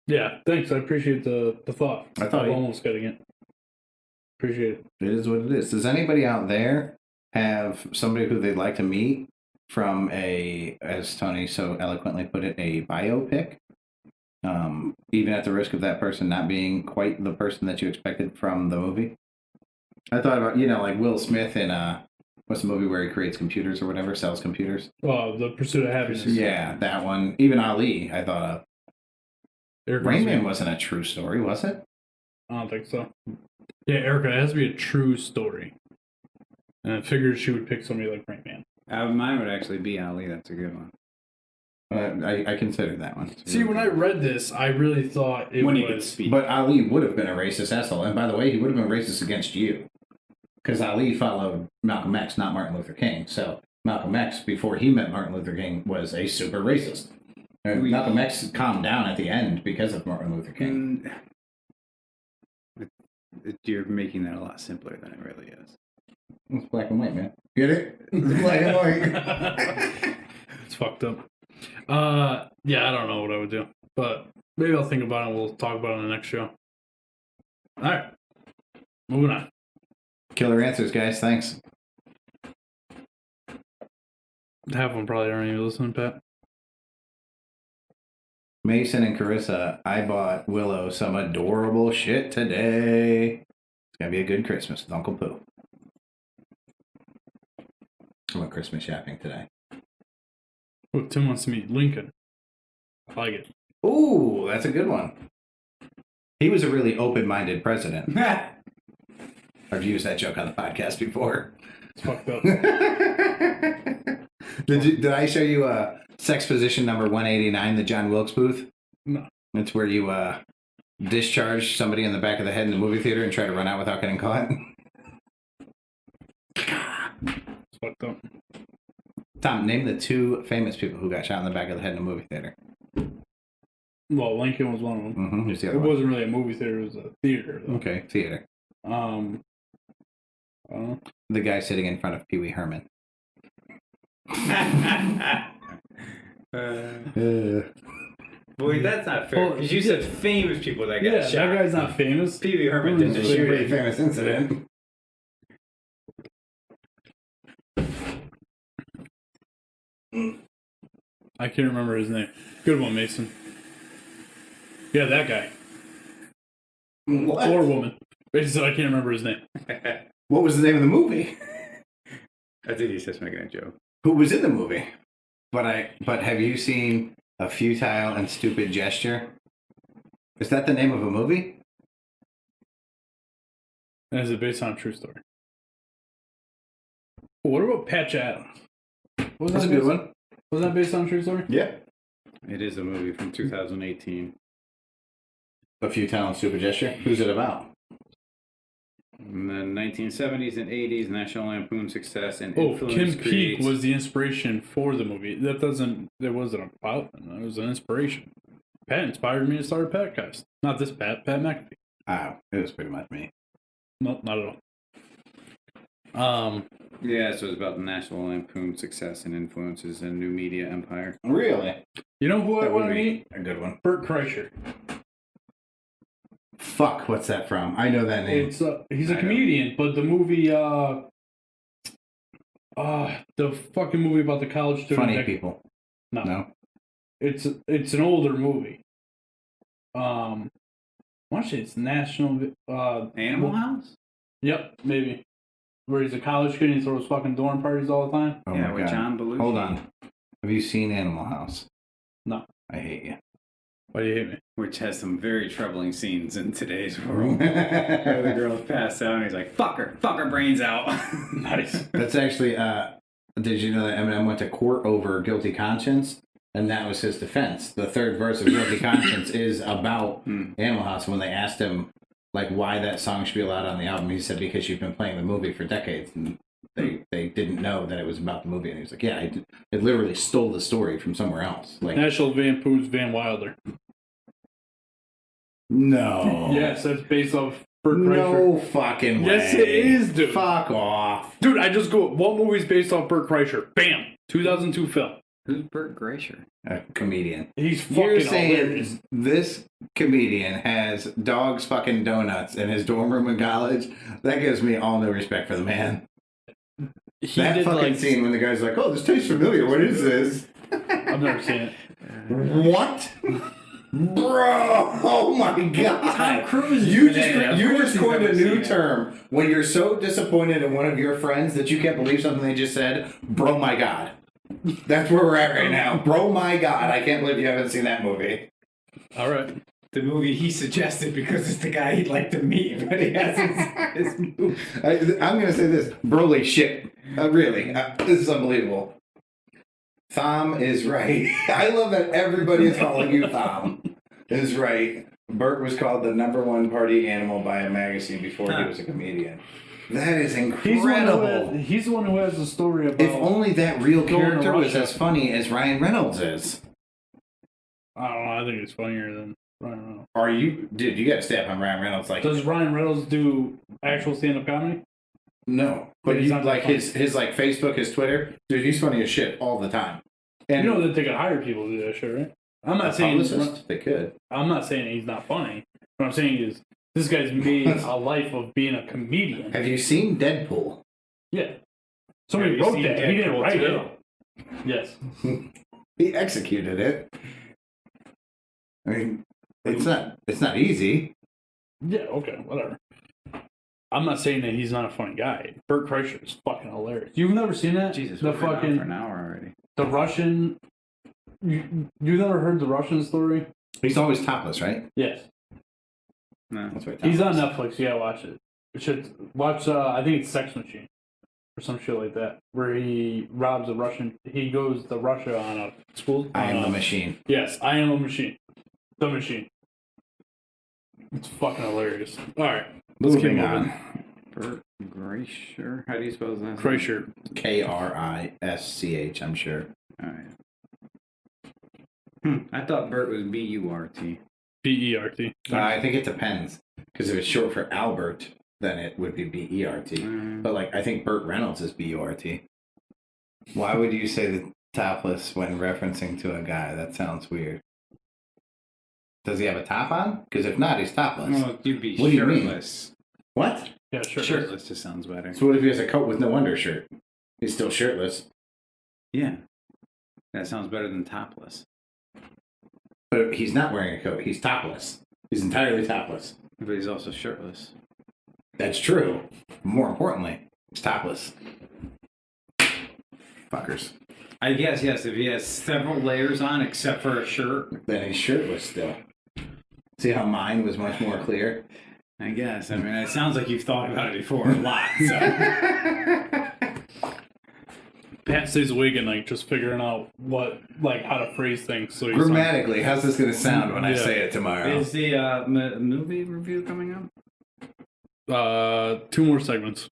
Yeah, thanks. I appreciate the thought. I thought I'm you- almost getting it. Appreciate it. It is what it is. Does anybody out there have somebody who they'd like to meet from as Tony so eloquently put it, a biopic. Even at the risk of that person not being quite the person that you expected from the movie. I thought about, like Will Smith in what's the movie where he creates computers or whatever, sells computers? Oh, The Pursuit of Happiness. Yeah, that one. Even Ali, I thought of. Rain Man wasn't a true story, was it? I don't think so. Yeah, Erica, it has to be a true story. And I figured she would pick somebody like Rain Man. Mine would actually be Ali. That's a good one. I considered that one. See, when I read this, I really thought it when he was... could speak. But Ali would have been a racist asshole. And by the way, he would have been racist against you. Because Ali followed Malcolm X, not Martin Luther King. So Malcolm X, before he met Martin Luther King, was a super racist. Malcolm X calmed down at the end because of Martin Luther King. You're making that a lot simpler than it really is. It's black and white, man. Get it? It's black and white. It's fucked up. Yeah, I don't know what I would do. But maybe I'll think about it and we'll talk about it on the next show. Alright. Moving on. Killer answers, guys. Thanks. Half of them probably aren't even listening, Pat. Mason and Carissa, I bought Willow some adorable shit today. It's going to be a good Christmas with Uncle Pooh. I went Christmas shopping today. Oh, Tim wants to meet Lincoln. I like it. Ooh, that's a good one. He was a really open-minded president. I've used that joke on the podcast before. It's fucked up. Did I show you sex position number 189, the John Wilkes booth? No. It's where you discharge somebody in the back of the head in the movie theater and try to run out without getting caught. It's fucked up. Tom, name the two famous people who got shot in the back of the head in a movie theater. Well, Lincoln was one of them. Mm-hmm. Who's the It other one? wasn't really a movie theater; it was a theater. Though. Okay, theater. I don't know. The guy sitting in front of Pee Wee Herman. Boy, that's not fair. Because you said famous people that got shot. That guy's not famous. Pee Wee Herman did the It's a pretty shooting. famous incident. I can't remember his name. Good one, Mason. Yeah, that guy. What? Or woman. Basically, I can't remember his name. What was the name of the movie? I think he's just making a joke. Who was in the movie? But have you seen A Futile and Stupid Gesture? Is that the name of a movie? And is it based on a true story? What about Patch Adams? That's a good one. Was that based on a true story? Yeah. It is a movie from 2018. A Futile and Stupid Gesture? Who's it about? In the 1970s and 80s, National Lampoon success and Oh, influence Kim Peek creates... was the inspiration for the movie. It wasn't about them. It was an inspiration. Pat inspired me to start a podcast. Not this Pat McAfee. It was pretty much me. Nope, not at all. Yeah, so it's about the National Lampoon success and influences and new media empire. Really? You know who I That want would to be meet? a good one. Bert Kreischer. Fuck, what's that from? I know that name. It's he's a comedian, but the movie, the fucking movie about the college student. Funny people. No. It's an older movie. I want to say it's National. Animal House? Yep, maybe. Where he's a college kid and he throws fucking dorm parties all the time. Oh Yeah, my with God. John Belushi. Hold on. Have you seen Animal House? No. I hate you. Why do you hate me? Which has some very troubling scenes in today's world. Where the girl's passed out and he's like, fuck her brains out. Nice. That's actually, did you know that Eminem went to court over Guilty Conscience? And that was his defense. The third verse of Guilty Conscience is about Animal House. When they asked him, like, why that song should be allowed on the album, he said, because you've been playing the movie for decades. And they didn't know that it was about the movie. And he was like, yeah, it literally stole the story from somewhere else. Like, National Lampoon's Van Wilder. no. Yes, that's based off Bert Kreischer. No fucking way. Yes, it is, dude. Fuck off. Dude, I just go, what movie's based off Bert Kreischer? Bam! 2002 film. Who's Bert Kreischer? A comedian. He's fucking You're saying hilarious. this comedian has dogs fucking donuts in his dorm room in college? That gives me all no respect for the man. That did fucking scene when the guy's like, "Oh, this tastes familiar. What is this?" I've never seen it. What? Bro, oh my god! Tom Cruise. You just coined a new term. When you're so disappointed in one of your friends that you can't believe something they just said, bro, my god. That's where we're at right now. Bro, my god, I can't believe you haven't seen that movie. All right. The movie he suggested because it's the guy he'd like to meet, but he has his movie. I'm gonna say this, broly shit. Really, this is unbelievable. Thom is right. I love that everybody is calling you Thom. Is right. Bert was called the #1 party animal by a magazine before he was a comedian. That is incredible. He's the one who has the story about. If only that real going to character was Russia. as funny as Ryan Reynolds is. I don't know. I think it's funnier than Ryan Reynolds. Are you, dude? You got to stay up on Ryan Reynolds. Like, Does Ryan Reynolds do actual stand-up comedy? no, but He's you not like funny. his like Facebook, his Twitter, dude. He's funny as shit all the time. And You know that they could hire people to do that shit, right? I'm not saying publicists, they could. I'm not saying he's not funny. What I'm saying is this guy's made a life of being a comedian. Have you seen Deadpool? Yeah. Somebody Have you wrote seen that. He didn't Deadpool write 2? it. Yes. He executed it. I mean, it's not easy. Yeah. Okay. Whatever. I'm not saying that he's not a funny guy. Bert Kreischer is fucking hilarious. You've never seen that? Jesus, the we've been on fucking for an hour already. the Russian. You never heard the Russian story? He's always topless, right? Yes. No. That's right. He's on Netflix. You gotta watch it. You should watch. I think it's Sex Machine or some shit like that, where he robs a Russian. He goes to Russia on a school. I am the machine. Yes, I am a machine. The machine. It's fucking hilarious. All right, let's keep Moving moving. on. Bert Kreischer. How do you spell his last name? Kreischer. Krisch, I'm sure. All right. I thought Bert was B-U-R-T. B-E-R-T. I think it depends. Because if it's short for Albert, then it would be B-E-R-T. But like, I think Burt Reynolds is B-U-R-T. Why would you say the topless when referencing to a guy? That sounds weird. Does he have a top on? Because if not, he's topless. Well, you'd be What do you mean? shirtless. What? Yeah, sure. Shirtless just sounds better. So what if he has a coat with no undershirt? He's still shirtless. Yeah. That sounds better than topless. But he's not wearing a coat. He's topless. He's entirely topless. But he's also shirtless. That's true. More importantly, he's topless. Fuckers. I guess, yes, if he has several layers on except for a shirt. Then he's shirtless still. See how mine was much more clear? I guess. I mean, it sounds like you've thought about it before a lot. So. Pat stays awake at night just figuring out how to phrase things. So he's Grammatically, how's this going to sound when I Yeah. say it tomorrow? Is the movie review coming up? 2 more segments.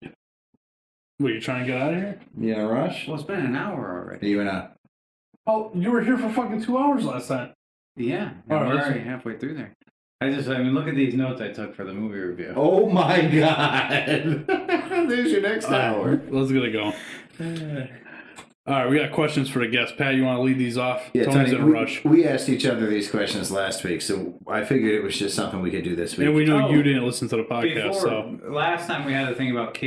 Wait, you trying to get out of here? You in a rush? Well, it's been an hour Are already. you in a... Oh, you were here for fucking 2 hours last time. Yeah, and All right, we're let's- already halfway through there. I mean, look at these notes I took for the movie review. Oh my god! There's your next hour. Let's get it going. All right, we got questions for the guests. Pat, you want to lead these off? Yeah, Tony's Tony, in a rush. we asked each other these questions last week, so I figured it was just something we could do this week. And we know Oh. you didn't listen to the podcast, Before, so last time we had a thing about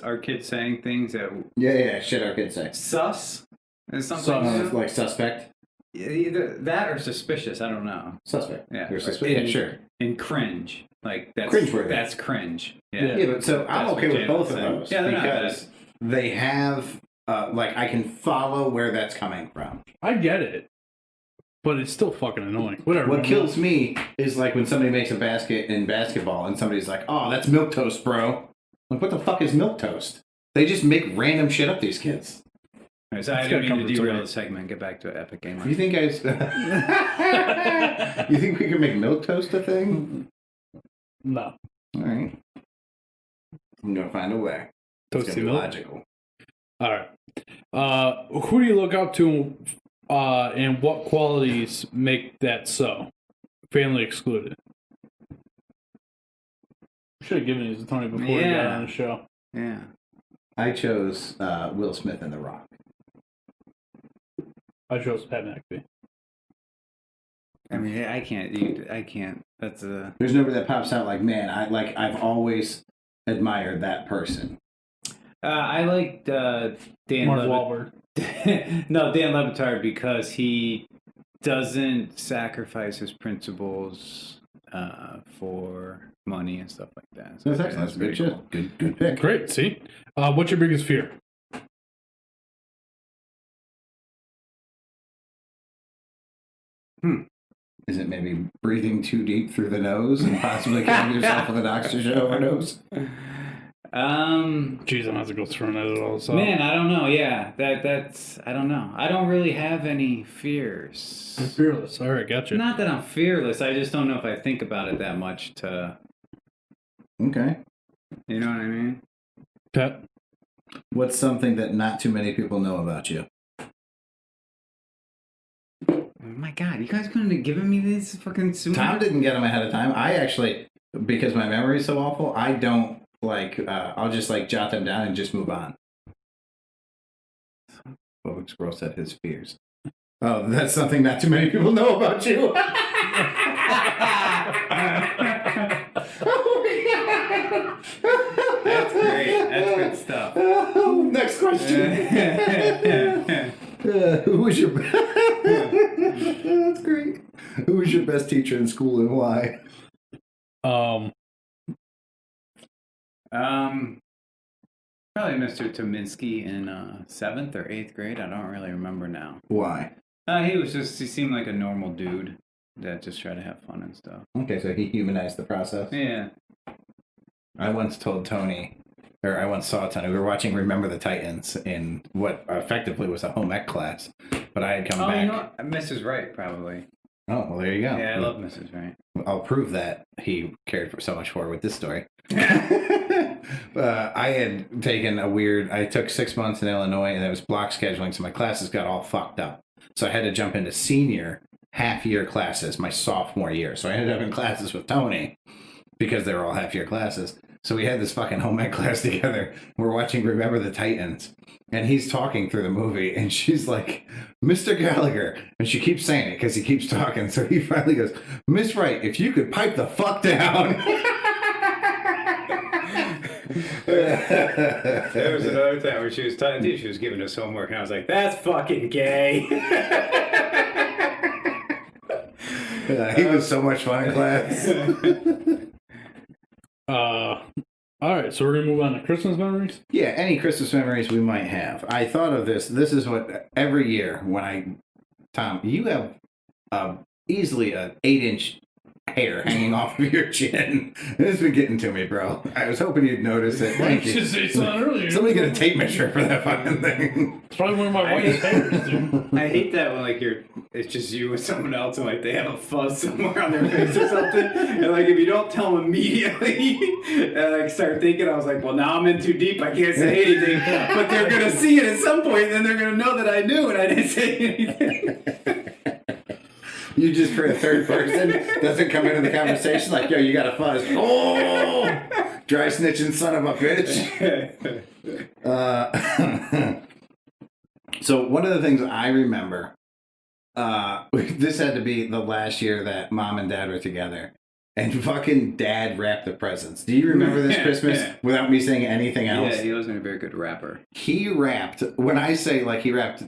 our kids saying things that Yeah, shit our kids say. sus is something. Sus. Like suspect? Either that or suspicious. I don't know. Suspect. Yeah. Or suspect. Yeah, sure. And cringe. Like that's Cringeworthy. That's cringe. Yeah. Yeah. Yeah, but so I'm That's okay what with both of Janet's saying. those Yeah, they're not because they have, I can follow where that's coming from. I get it. But it's still fucking annoying. Whatever. What kills me is like when somebody makes a basket in basketball and somebody's like, "Oh, that's milk toast, bro." Like, what the fuck is milk toast? They just make random shit up. These kids. Right, so I It's didn't gotta mean to come from derail somewhere. the segment. Get back to Epic Gamer. You think guys? You think we can make milk toast a thing? No. All right. I'm gonna find a way. It's gonna Toasty be milk? logical. All right. Who do you look up to and what qualities make that so? Family excluded. Should have given these to Tony before he got Yeah. on the show. Yeah. I chose Will Smith and The Rock. I chose Pat McAfee. I mean, I can't. That's a. There's nobody that pops out like, man, I've always admired that person. I liked Dan Mark Wahlberg. No, Dan Le Batard, because he doesn't sacrifice his principles for money and stuff like that. So That's good shit. cool. Good pick. Great. See, what's your biggest fear? Is it maybe breathing too deep through the nose and possibly killing yourself with an oxygen overdose? Jeez, I'm gonna have to go through and edit all this out. Man, I don't know. Yeah, that's I don't know. I don't really have any fears. You're fearless. All right, gotcha. Not that I'm fearless. I just don't know if I think about it that much to. Okay. You know what I mean? Pat? What's something that not too many people know about you? Oh my God, you guys couldn't have given me this fucking sooner. Tom didn't get them ahead of time. I actually, because my memory is so awful, I don't I'll just jot them down and just move on. PhobicSquirrel said his fears. Oh, that's something not too many people know about you. That's great. That's good stuff. Next question. Who was your? That's great. Who was your best teacher in school and why? Probably Mr. Tominski in 7th or 8th grade. I don't really remember now. Why? He seemed like a normal dude that just tried to have fun and stuff. Okay, so he humanized the process. Yeah. I once saw Tony. We were watching Remember the Titans in what effectively was a home ec class, but I had come back. You know what? Mrs. Wright, probably. Oh, well, there you go. Yeah, I love Mrs. Wright. I'll prove that he cared so much for with this story. I had taken I took 6 months in Illinois, and it was block scheduling, so my classes got all fucked up. So I had to jump into senior half-year classes my sophomore year. So I ended up in classes with Tony because they were all half-year classes. So we had this fucking home ec class together. We're watching Remember the Titans. And he's talking through the movie, and she's like, Mr. Gallagher. And she keeps saying it because he keeps talking. So he finally goes, Miss Wright, if you could pipe the fuck down. There was another time where she was giving us homework, and I was like, that's fucking gay. He was so much fun in class. All right, so we're gonna move on to Christmas memories. Yeah, any Christmas memories we might have. I thought of this. This is what every year Tom, you have easily an 8-inch hair hanging off of your chin. It's been getting to me, bro. I was hoping you'd notice it. Thank you. Earlier. Somebody get a tape measure for that fucking thing. It's probably one of my whitest hairs, dude. I hate that when it's just you and someone else, and they have a fuzz somewhere on their face or something, and if you don't tell them immediately, and start thinking, I was like, well, now I'm in too deep, I can't say anything, but they're gonna see it at some point, and then they're gonna know that I knew and I didn't say anything. You just for a third person doesn't come into the conversation yo, you got a fuzz. Oh, dry snitching son of a bitch. So one of the things I remember, this had to be the last year that mom and dad were together, and fucking dad wrapped the presents. Do you remember this Christmas without me saying anything else? Yeah, he wasn't a very good rapper. He wrapped, when I say he wrapped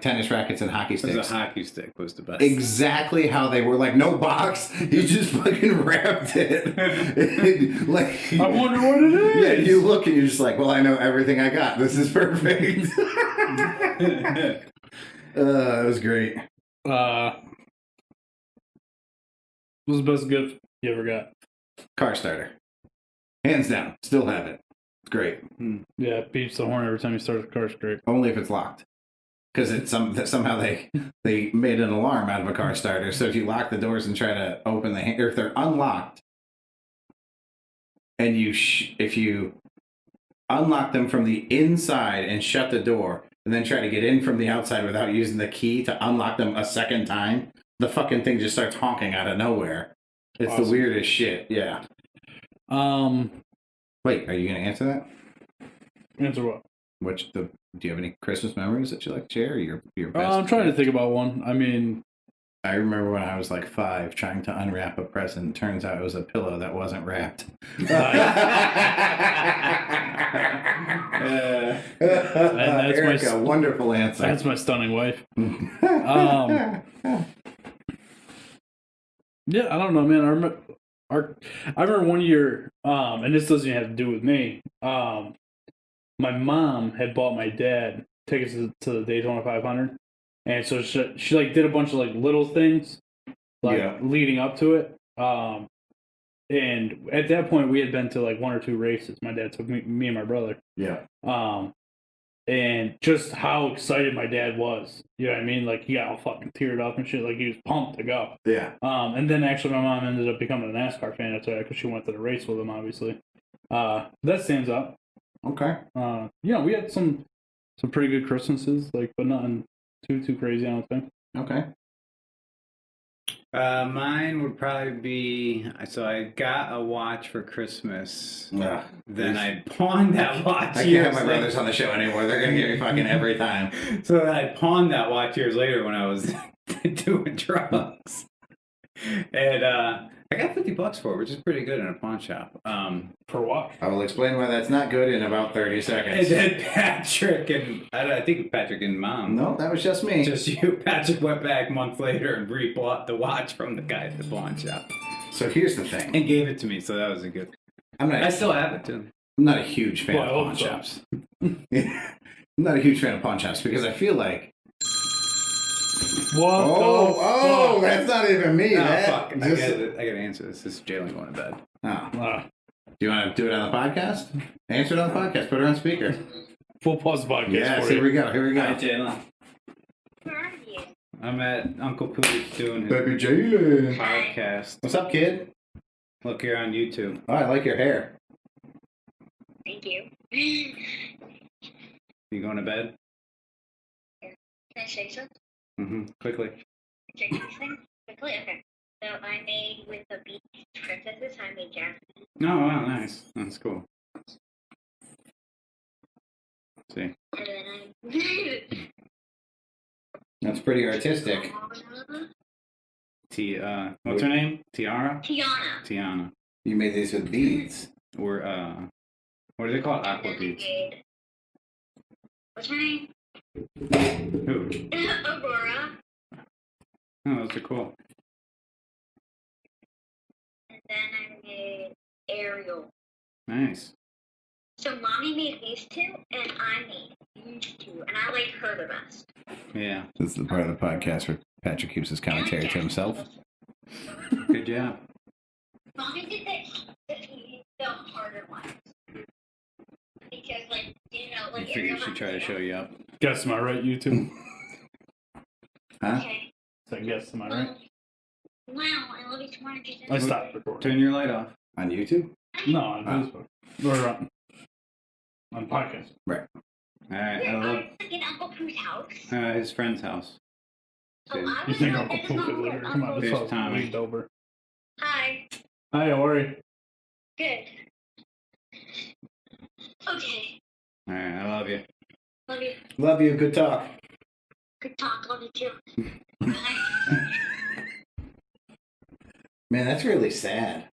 tennis rackets and hockey sticks. The hockey stick was the best. Exactly how they were. No box. He just fucking wrapped it. I wonder what it is. Yeah, you look and you're just well, I know everything I got. This is perfect. It was great. What was the best gift you ever got? Car starter. Hands down. Still have it. It's great. Yeah, it beeps the horn every time you start the car. It's great. Only if it's locked. Because somehow they made an alarm out of a car starter. So if you lock the doors and try to open or if they're unlocked, and if you unlock them from the inside and shut the door, and then try to get in from the outside without using the key to unlock them a second time, the fucking thing just starts honking out of nowhere. It's awesome. The weirdest shit. Yeah. Wait, are you gonna answer that? Answer what? Do you have any Christmas memories that you like to share? Or your best? I'm trying to think about one. I mean, I remember when I was like 5 trying to unwrap a present. Turns out it was a pillow that wasn't wrapped. that's Erica, wonderful answer. That's my stunning wife. Yeah, I don't know, man. I remember one year, and this doesn't even have to do with me. My mom had bought my dad tickets to the Daytona 500, and so she like did a bunch of like little things, like leading up to it. And at that point, we had been to like 1 or 2 races. My dad took me and my brother. Yeah. And just how excited my dad was. You know what I mean? Like, he got all fucking teared up and shit. Like, he was pumped to go. Yeah. And then actually my mom ended up becoming a NASCAR fan after that because she went to the race with him, obviously. That stands out. Okay. We had some pretty good Christmases, like, but nothing too crazy, I don't think. Okay. Mine would probably be, so I got a watch for Christmas. Then I pawned that watch. I can't have my brothers on the show anymore. They're going to get me fucking every time. So then I pawned that watch years later when I was doing drugs. And I got $50 for it, which is pretty good in a pawn shop. For what? I will explain why that's not good in about 30 seconds. And then Patrick and, I think Patrick and Mom. No, that was just me. Just you. Patrick went back a month later and rebought the watch from the guy at the pawn shop. So here's the thing. And gave it to me, so that was a good. I still have it too. I'm not a huge fan of pawn shops. I'm not a huge fan of pawn shops because I feel like. What? That's not even me. Fuck. I gotta answer this. This is Jalen going to bed. Oh. Do you want to do it on the podcast? Answer it on the podcast. Put it on speaker. Full pause podcast. Yes, here we go. Hi, Jalen. Where are you? I'm at Uncle Pooh's doing his Baby Jalen. podcast. What's up, kid? Look here on YouTube. Oh, I like your hair. Thank you. You going to bed? Can I say something? Quickly. Check this thing? Quickly? Okay. So I made with the beach princesses, I made Jasmine. Oh, wow, nice. That's cool. See. And then I That's pretty artistic. What's her name? Tiara? Tiana. You made these with beads. Or, what do they call it? Aqua And then I beads. made, what's her name? Who? Aurora. Oh, those are cool. And then I made Ariel. Nice. So Mommy made these 2, and I made these 2, and I like her the best. Yeah. This is the part of the podcast where Patrick keeps his commentary to himself. Good job. Mommy did the harder ones. Because, like, I figured she'd try to show you up. Guess, am I right, YouTube? Huh? Okay. So guess, am I right? Wow, I love you 200%. I stopped recording. Turn your light off. On YouTube? No, on Facebook. Or on podcast. Right. Alright, Where I are love you in Uncle Pooh's house? his friend's house. Oh, I You think know Uncle that Pooh is could not live where here? Come on, Uncle- this There's house Tommy. leaned over. Hi. Hi, how are you? Good. Okay. Alright, I love you. Love you. Love you. Good talk. Good talk. Love you too. Bye. Man, that's really sad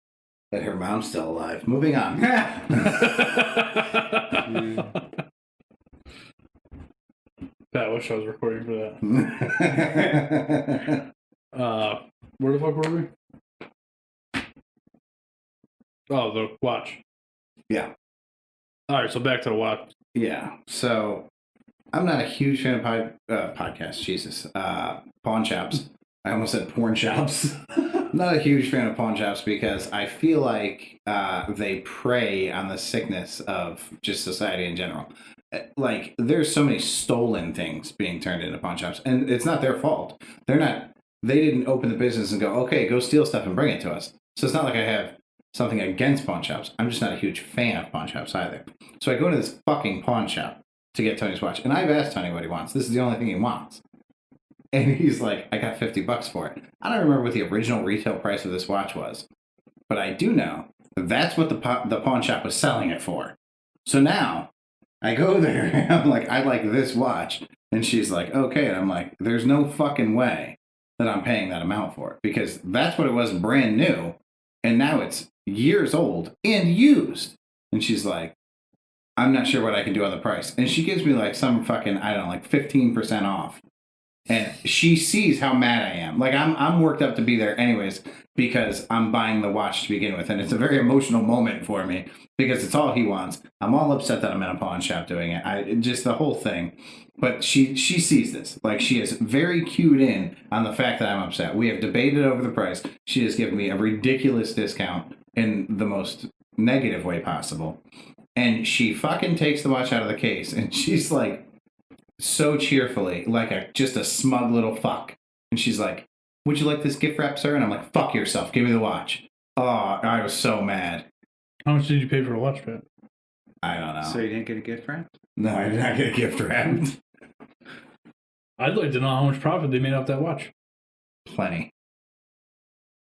that her mom's still alive. Moving on. Pat, I wish I was recording for that. Where the fuck were we? Oh, the watch. Yeah. All right, so back to the watch. Yeah. So I'm not a huge fan of podcasts. Jesus. Pawn shops. I almost said porn shops. I'm not a huge fan of pawn shops because I feel like they prey on the sickness of just society in general. Like, there's so many stolen things being turned into pawn shops, and it's not their fault. They didn't open the business and go, okay, go steal stuff and bring it to us. So it's not like I have something against pawn shops. I'm just not a huge fan of pawn shops either. So I go into this fucking pawn shop to get Tony's watch, and I've asked Tony what he wants. This is the only thing he wants. And he's like, I got $50 for it. I don't remember what the original retail price of this watch was, but I do know that's what the pawn shop was selling it for. So now I go there and I'm like, I like this watch. And she's like, okay. And I'm like, there's no fucking way that I'm paying that amount for it, because that's what it was brand new, and now it's years old and used. And she's like, I'm not sure what I can do on the price. And she gives me like some fucking, I don't know, like 15% off. And she sees how mad I am. Like I'm worked up to be there anyways, because I'm buying the watch to begin with. And it's a very emotional moment for me because it's all he wants. I'm all upset that I'm in a pawn shop doing it. Just the whole thing. But she sees this. Like, she is very cued in on the fact that I'm upset. We have debated over the price. She has given me a ridiculous discount in the most negative way possible. And she fucking takes the watch out of the case, and she's like, so cheerfully, like just a smug little fuck. And she's like, would you like this gift wrap, sir? And I'm like, fuck yourself. Give me the watch. Oh, I was so mad. How much did you pay for a watch, Pat? I don't know. So you didn't get a gift wrap? No, I did not get a gift wrap. I'd like to know how much profit they made off that watch. Plenty.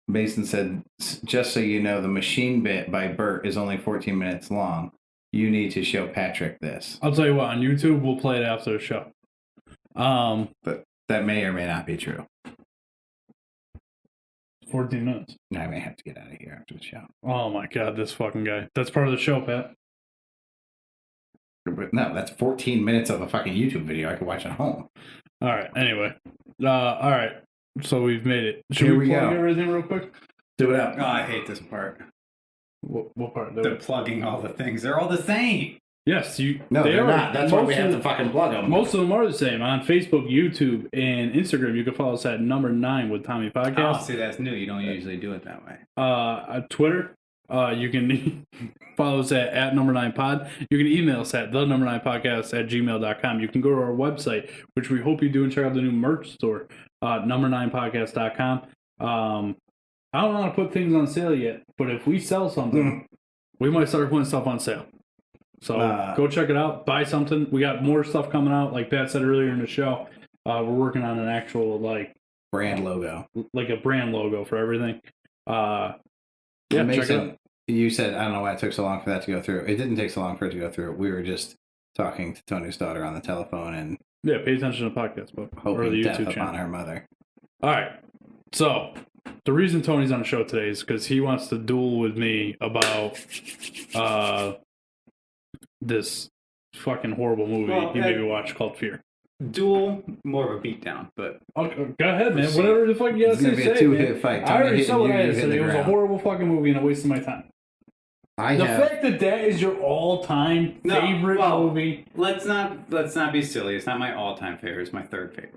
Mason said, just so you know, the machine bit by Bert is only 14 minutes long. You need to show Patrick this. I'll tell you what, on YouTube, we'll play it after the show. But that may or may not be true. 14 minutes. I may have to get out of here after the show. Oh my God, this fucking guy. That's part of the show, Pat. But no, that's 14 minutes of a fucking YouTube video I could watch at home. All right, anyway. All right, so we've made it. Should Here we we plug go. everything real quick? Do it up. Oh, I hate this part. What part? They're plugging all the things. They're all the same. Yes, you. No, they're are. not. That's why we Most have of- to fucking plug them. Most of them are the same. On Facebook, YouTube, and Instagram, you can follow us at number 9 with Tommy Oh, Podcast. see, that's new. You don't usually do it that way. Twitter, you can follow us at number 9 pod. You can email us at the number 9 podcast at gmail.com. You can go to our website, which we hope you do, and check out the new merch store, number9podcast.com. I don't know how to put things on sale yet, but if we sell something, we might start putting stuff on sale. So go check it out, buy something. We got more stuff coming out. Like Pat said earlier in the show, we're working on an actual Brand logo. like a brand logo for everything. Yeah, Mason, check it out. you said, I don't know why it took so long for that to go through. It didn't take so long for it to go through. We were just talking to Tony's daughter on the telephone and Yeah, pay attention to the podcast, but or hoping the death YouTube upon channel. her mother. All right, so the reason Tony's on the show today is because he wants to duel with me about this fucking horrible movie Well, he made me watch called Fear. Duel, more of a beatdown, but Okay, go ahead, man. Whatever the fuck you gotta It's going to say, be a two-hit man. fight. I Tony already hitting said what you, I you had hitting said. the It was a ground. horrible fucking movie and a waste of my time. I The have... fact that is your all-time No, favorite well, movie. let's not be silly. It's not my all-time favorite. It's my third favorite.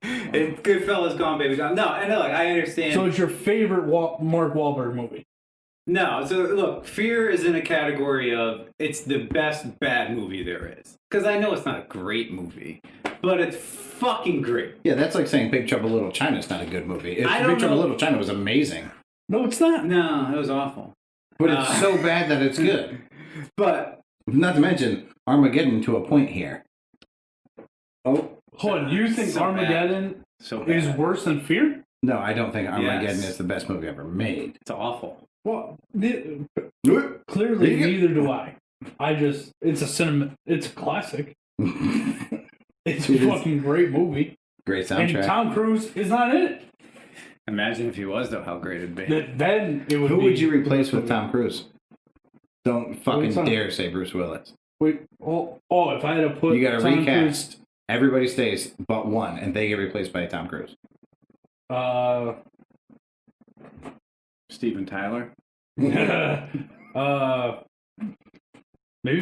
And Goodfellas, Gone Baby Gone. No, I know. Like, I understand. So it's your favorite Mark Wahlberg movie. No, so look, Fear is in a category of it's the best bad movie there is. Because I know it's not a great movie, but it's fucking great. Yeah, that's like saying Big Trouble in Little China is not a good movie. If I don't Big Trouble in know. Little China was amazing. No, it's not. No, it was awful. But it's so bad that it's good. But Not to mention Armageddon to a point here. Oh, Hold on, you think So bad. Armageddon so bad. is worse than Fear? no, I don't think Armageddon Yes. is the best movie ever made. It's awful. Well, clearly There you go. neither do I. It's a classic. It's a It is. fucking great movie. Great And soundtrack. Tom Cruise is not in it. Imagine if he was, though, how great it'd be. Then it would Who be would you replace with Tom Cruise? Don't fucking Tom? dare say Bruce Willis. Wait, if I had to put You got to Tom recast. Everybody stays but one, and they get replaced by Tom Cruise. Cruise, Steven Tyler. maybe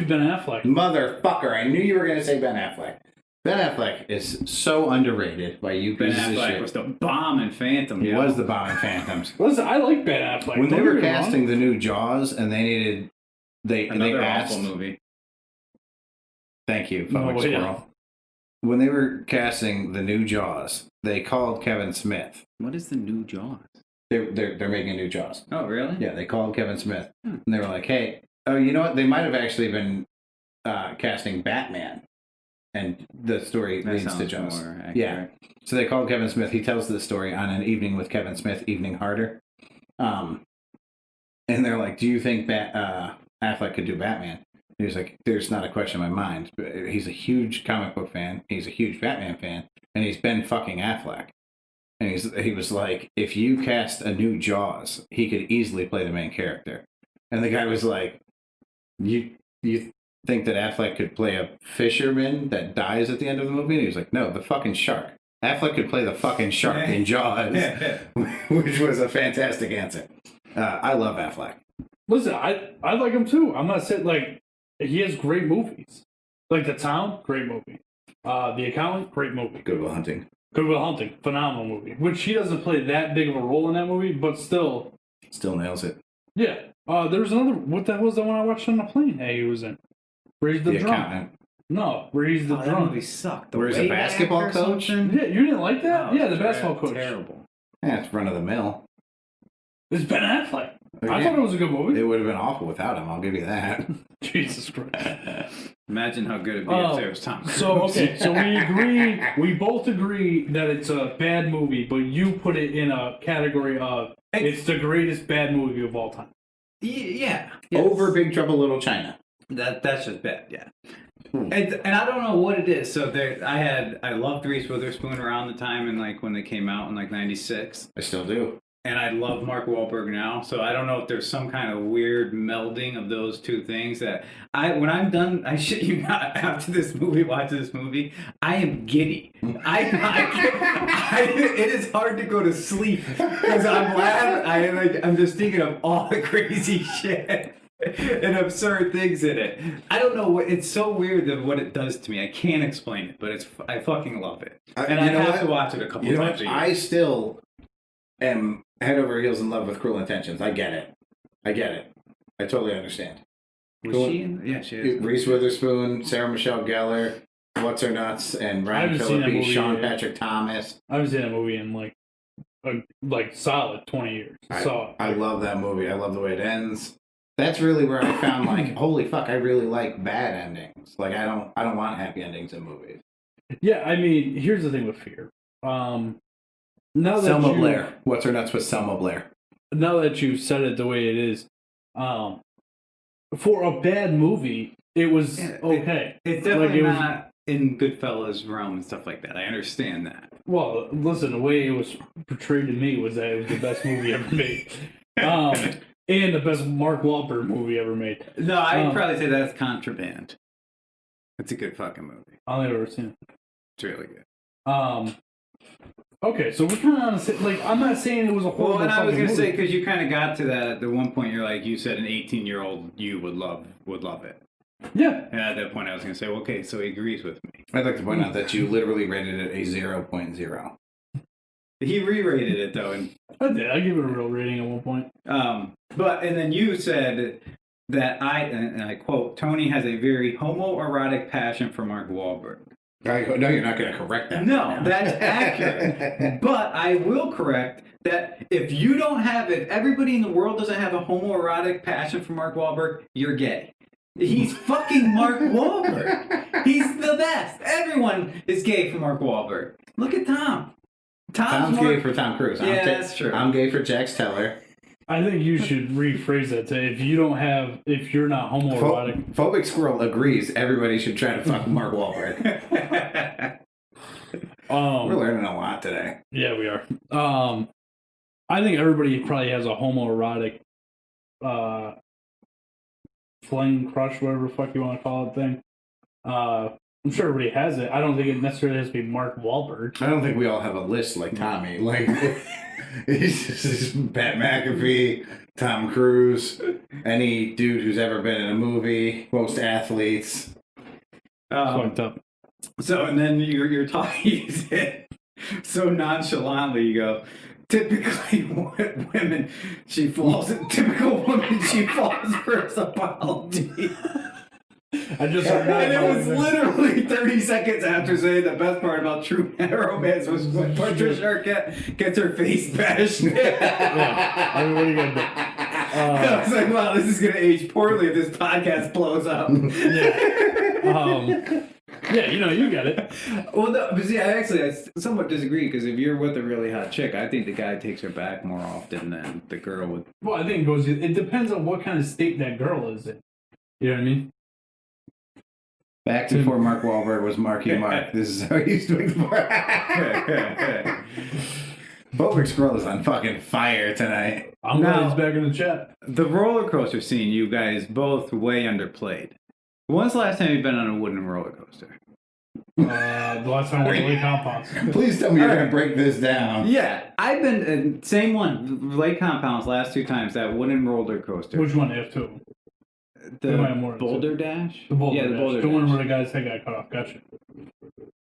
Ben Affleck. Motherfucker! I knew you were going to say Ben Affleck. Ben Affleck is so underrated by you Ben pieces of Affleck shit. was the bomb in Phantom. He yo. was the bomb in Phantoms. Listen, I like Ben Affleck. When they Don't were get me wrong. casting the new Jaws, and they needed, they Another asked. awful movie. Thank you, No, PhobicSquirrel. yeah. When they were casting the new Jaws, they called Kevin Smith. What is the new Jaws? They're making a new Jaws. Oh, really? Yeah, they called Kevin Smith, and they were like, "Hey, oh, you know what? They might have actually been casting Batman, and the story That leads to sounds Jaws." more accurate. Yeah. So they called Kevin Smith. He tells the story on An Evening with Kevin Smith, Evening Harder. And they're like, "Do you think Affleck could do Batman?" And he was like, "There's not a question in my mind. He's a huge comic book fan. He's a huge Batman fan, and he's Ben fucking Affleck. And he was like, if you cast a new Jaws, he could easily play the main character. And the guy was like, you think that Affleck could play a fisherman that dies at the end of the movie? And he was like, no, the fucking shark. Affleck could play the fucking shark in Jaws, which was a fantastic answer. I love Affleck. Listen, I like him too. I'm not saying, like, he has great movies. Like The Town, great movie. The Accountant, great movie. Good Will Hunting. Good Will Hunting, phenomenal movie. Which he doesn't play that big of a role in that movie, but still. Still nails it. Yeah. There was another, what the hell was the one I watched on the plane? Hey, he was in. Where he's the drunk. Accountant. No, where he's the That drunk. movie sucked. Where he's a basketball coach? Yeah, you didn't like that? No, yeah, the basketball coach. Terrible. Yeah, it's run of the mill. It's Ben Affleck. Yeah. I thought it was a good movie. It would have been awful without him, I'll give you that. Jesus Christ. Imagine how good it'd be if there was Tom Cruise. So, okay, so we both agree that it's a bad movie, but you put it in a category of it's the greatest bad movie of all time. Yeah. Over Big Trouble Little China. That's just bad, yeah. And I don't know what it is. So I loved Reese Witherspoon around the time and like when they came out in like '96. I still do. And I love Mark Wahlberg now. So I don't know if there's some kind of weird melding of those two things that when I'm done, I shit you not, after watching this movie, I am giddy. It is hard to go to sleep because I'm laughing. I'm just thinking of all the crazy shit and absurd things in it. I don't know it's so weird that what it does to me. I can't explain it, but I fucking love it. And I have to watch it a couple times a year. I still am head over heels in love with Cruel Intentions. I get it. I totally understand. Was she in? Yeah, she is. Reese Witherspoon, Sarah Michelle Gellar, What's Her Nuts, and Ryan Phillippe, Sean Patrick Thomas. I haven't seen that movie in like solid 20 years. I love that movie. I love the way it ends. That's really where I found like, holy fuck, I really like bad endings. Like I don't want happy endings in movies. Yeah, I mean, here's the thing with Fear. Now that Selma Blair. What's Her Nuts with Selma Blair. Now that you said it the way it is, for a bad movie, it was okay. It's definitely not in Goodfellas realm and stuff like that. I understand that. Well, listen, the way it was portrayed to me was that it was the best movie ever made. And the best Mark Wahlberg movie ever made. No, I'd probably say that's Contraband. It's a good fucking movie. I don't think I've ever seen it. It's really good. Okay, so we're kind of on the same, like, I'm not saying it was a horrible and I was going to movie. say, because you kind of got to that at the one point, you're like, you said an 18-year-old you would love it. Yeah. And at that point, I was going to say, well, okay, so he agrees with me. I'd like to point out that you literally rated it a 0.0. He re-rated it, though. And I did. I gave it a real rating at one point. and then you said that and I quote, Tony has a very homoerotic passion for Mark Wahlberg. No, you're not going to correct that. No, that's accurate. But I will correct that if everybody in the world doesn't have a homoerotic passion for Mark Wahlberg, you're gay. He's fucking Mark Wahlberg. He's the best. Everyone is gay for Mark Wahlberg. Look at Tom. Tom's gay for Tom Cruise. Yeah, that's true. I'm gay for Jax Teller. I think you should rephrase that to if you're not homoerotic. PhobicSquirrel agrees everybody should try to fuck Mark Wahlberg. We're learning a lot today. Yeah, we are. I think everybody probably has a homoerotic flame crush, whatever the fuck you want to call it thing. I'm sure everybody has it. I don't think it necessarily has to be Mark Wahlberg. I don't think we all have a list like Tommy. Like, it's just Pat McAfee, Tom Cruise, any dude who's ever been in a movie, most athletes. Fucked up. So, and then you're talking so nonchalantly, you go, typical woman, she falls for his apology. I just and it was literally 30 seconds after saying the best part about True Romance was when Patricia Arquette gets her face bashed. Yeah. I mean, what are you gonna do? I was like, wow, this is gonna age poorly if this podcast blows up. Yeah, you get it. Well, no, but see, I somewhat disagree because if you're with a really hot chick, I think the guy takes her back more often than the girl would. Well, I think it depends on what kind of state that girl is in. You know what I mean? Back before Mark Wahlberg was Marky Mark. This is how he used to make the PhobicSquirrel is on fucking fire tonight. I'm glad he's back in the chat. The roller coaster scene, you guys both way underplayed. When's the last time you've been on a wooden roller coaster? The last time I went to Lake Compounds. Please tell me you're going to break this down. Yeah, I've been, same one, Lake Compounds last 2 times, that wooden roller coaster. Which one? They have 2. The Boulder Dash? The Boulder Dash. The one where the guy's head got cut off. Gotcha.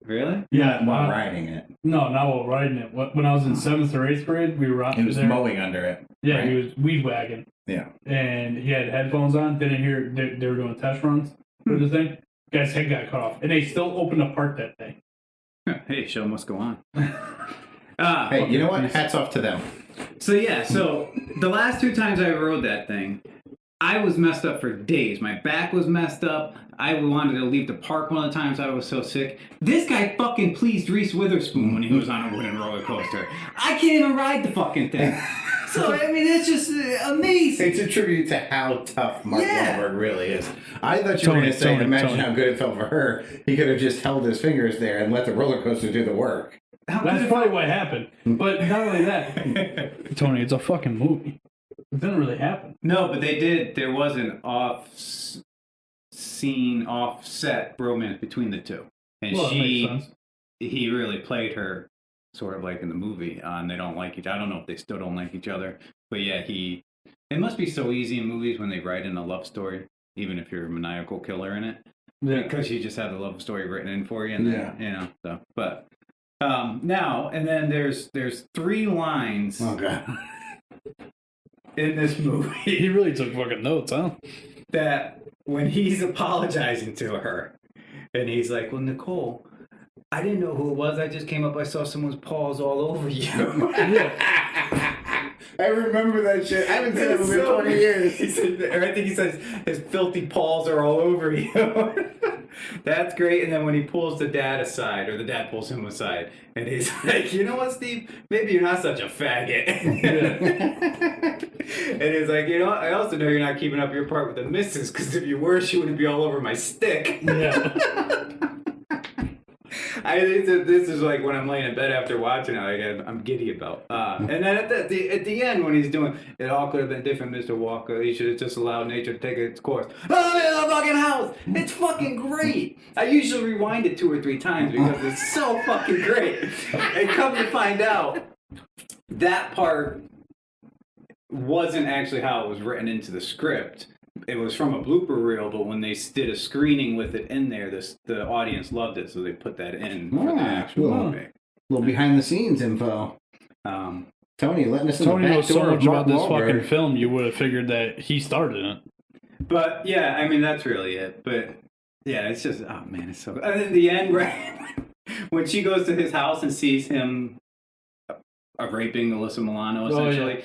Really? Yeah. While riding it. No, not while riding it. When I was in 7th or 8th grade, we were out there. He was mowing under it. Yeah, right? he was weed wagging. Yeah. And he had headphones on. Didn't hear they were doing test runs for the thing. Guy's head got cut off. And they still opened a part that day. Hey, show must go on. Hey, you know what? Hats off to them. So the last 2 times I rode that thing, I was messed up for days. My back was messed up. I wanted to leave the park one of the times I was so sick. This guy fucking pleased Reese Witherspoon when he was on a wooden roller coaster. I can't even ride the fucking thing. So, I mean, it's just amazing. It's a tribute to how tough Mark Wahlberg really is. I thought you were going to say, imagine how good it felt for her. He could have just held his fingers there and let the roller coaster do the work. That's probably what happened. But not only that, Tony, it's a fucking movie. It didn't really happen. No, but they did. There was an offset romance between the 2. And Well, that makes sense. He really played her sort of like in the movie. And they don't like each other. I don't know if they still don't like each other. But yeah, it must be so easy in movies when they write in a love story, even if you're a maniacal killer in it. Yeah. Because you just have the love story written in for you. And then, you know, so, but now, and then there's 3 lines. Oh, God. In this movie. He really took fucking notes, huh? That when he's apologizing to her, and he's like, well, Nicole, I didn't know who it was. I just came up, I saw someone's paws all over you. I remember that shit. I haven't seen that movie in 20 years. He said, or I think he says, his filthy paws are all over you. That's great. And then when he pulls the dad aside, or the dad pulls him aside, and he's like, you know what, Steve? Maybe you're not such a faggot. And he's like, you know what? I also know you're not keeping up your part with the missus, because if you were, she wouldn't be all over my stick. Yeah. I think that this is like when I'm laying in bed after watching it, like I'm giddy about. And then at the end when he's doing, it all could have been different, Mr. Walker. He should have just allowed nature to take its course. Oh, in the fucking house! It's fucking great. I usually rewind it 2 or 3 times because it's so fucking great. And come to find out, that part wasn't actually how it was written into the script. It was from a blooper reel, but when they did a screening with it in there, the audience loved it, so they put that in for the actual movie. A little behind the scenes info. Tony letting us in Tony the back knows so door of much Mark about this Wahlberg. fucking film, you would have figured that he started it. But yeah, I mean that's really it. But yeah, it's just oh man, it's so. And in the end, right when she goes to his house and sees him raping Alyssa Milano, essentially,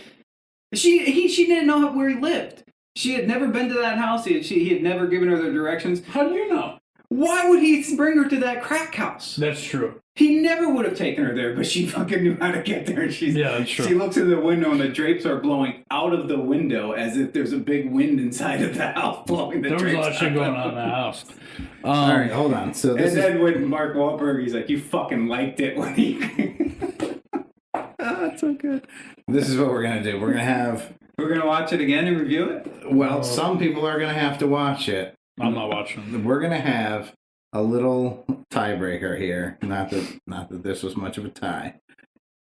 she didn't know where he lived. She had never been to that house. He had never given her the directions. How do you know? Why would he bring her to that crack house? That's true. He never would have taken her there, but she fucking knew how to get there. That's true. She looks in the window and the drapes are blowing out of the window as if there's a big wind inside of the house blowing the drapes. There was a lot of shit going on in the house. All right, hold on. So this then when Mark Wahlberg, he's like, you fucking liked it when he... That's so good. This is what we're going to do. We're going to watch it again and review it? Well, some people are going to have to watch it. I'm not watching. We're going to have a little tiebreaker here. Not that this was much of a tie.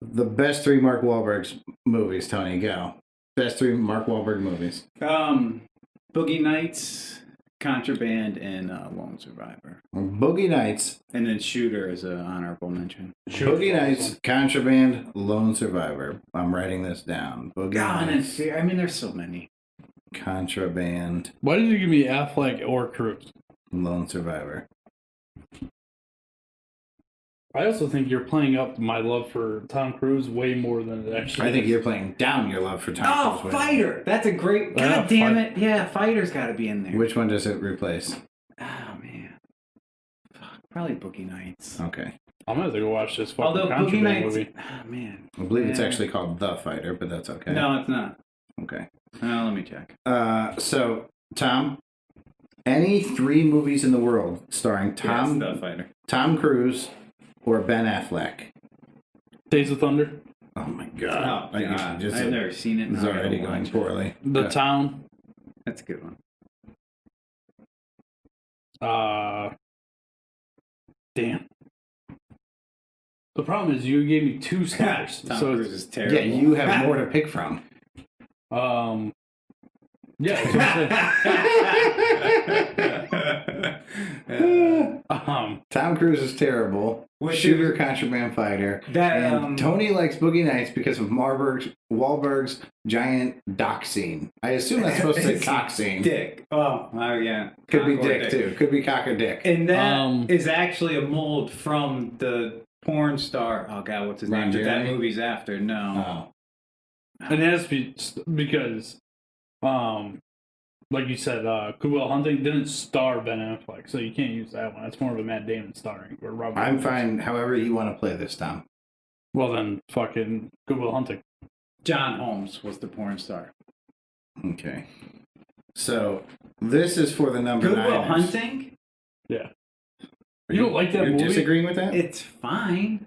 The best 3 Mark Wahlberg movies, Tony, go. Best 3 Mark Wahlberg movies. Boogie Nights, Contraband, and Lone Survivor. Boogie Nights. And then Shooter is an honorable mention. Boogie Nights, Contraband, Lone Survivor. I'm writing this down. Boogie Nights. I mean, there's so many. Contraband. Why did you give me Affleck or Cruise? Lone Survivor. I also think you're playing up my love for Tom Cruise way more than it actually I think is. you're playing down your love for Tom Cruise. Fighter! That's a great... God damn it. Yeah, Fighter's got to be in there. Which one does it replace? Oh, man. Fuck, probably Boogie Nights. Okay. I'm going to have to go watch this fucking Although Boogie Contraband Nights... movie. Oh, man. I believe it's actually called The Fighter, but that's okay. No, it's not. Okay. Let me check. So, Tom, Any 3 movies in the world starring The Fighter. Tom Cruise or Ben Affleck. Days of Thunder. Oh my god! Oh, God. I've never seen it. It's already going poorly. The Town. That's a good one. Damn. The problem is you gave me 2 stars. Tom so Cruise is terrible. Yeah, you have more to pick from. Yeah. Tom Cruise is terrible. Shooter, contraband fighter. And Tony likes Boogie Nights because of Wahlberg's giant dock scene. I assume that's supposed to say cock scene. Dick. Oh, yeah. Could be dick too. Could be cock or dick. And that is actually a mold from the porn star. Oh God, what's his name? That movie's after. No. And it has to be because, like you said, Good Will Hunting didn't star Ben Affleck, so you can't use that one. That's more of a Matt Damon starring. Or Robert I'm Williams. fine however you want to play this, Tom. Well, then, fucking Good Will Hunting. John Holmes was the porn star. Okay. So, this is for the number 9. Good Will Hunting? Yeah. You don't like that You're movie? disagreeing with that? It's fine.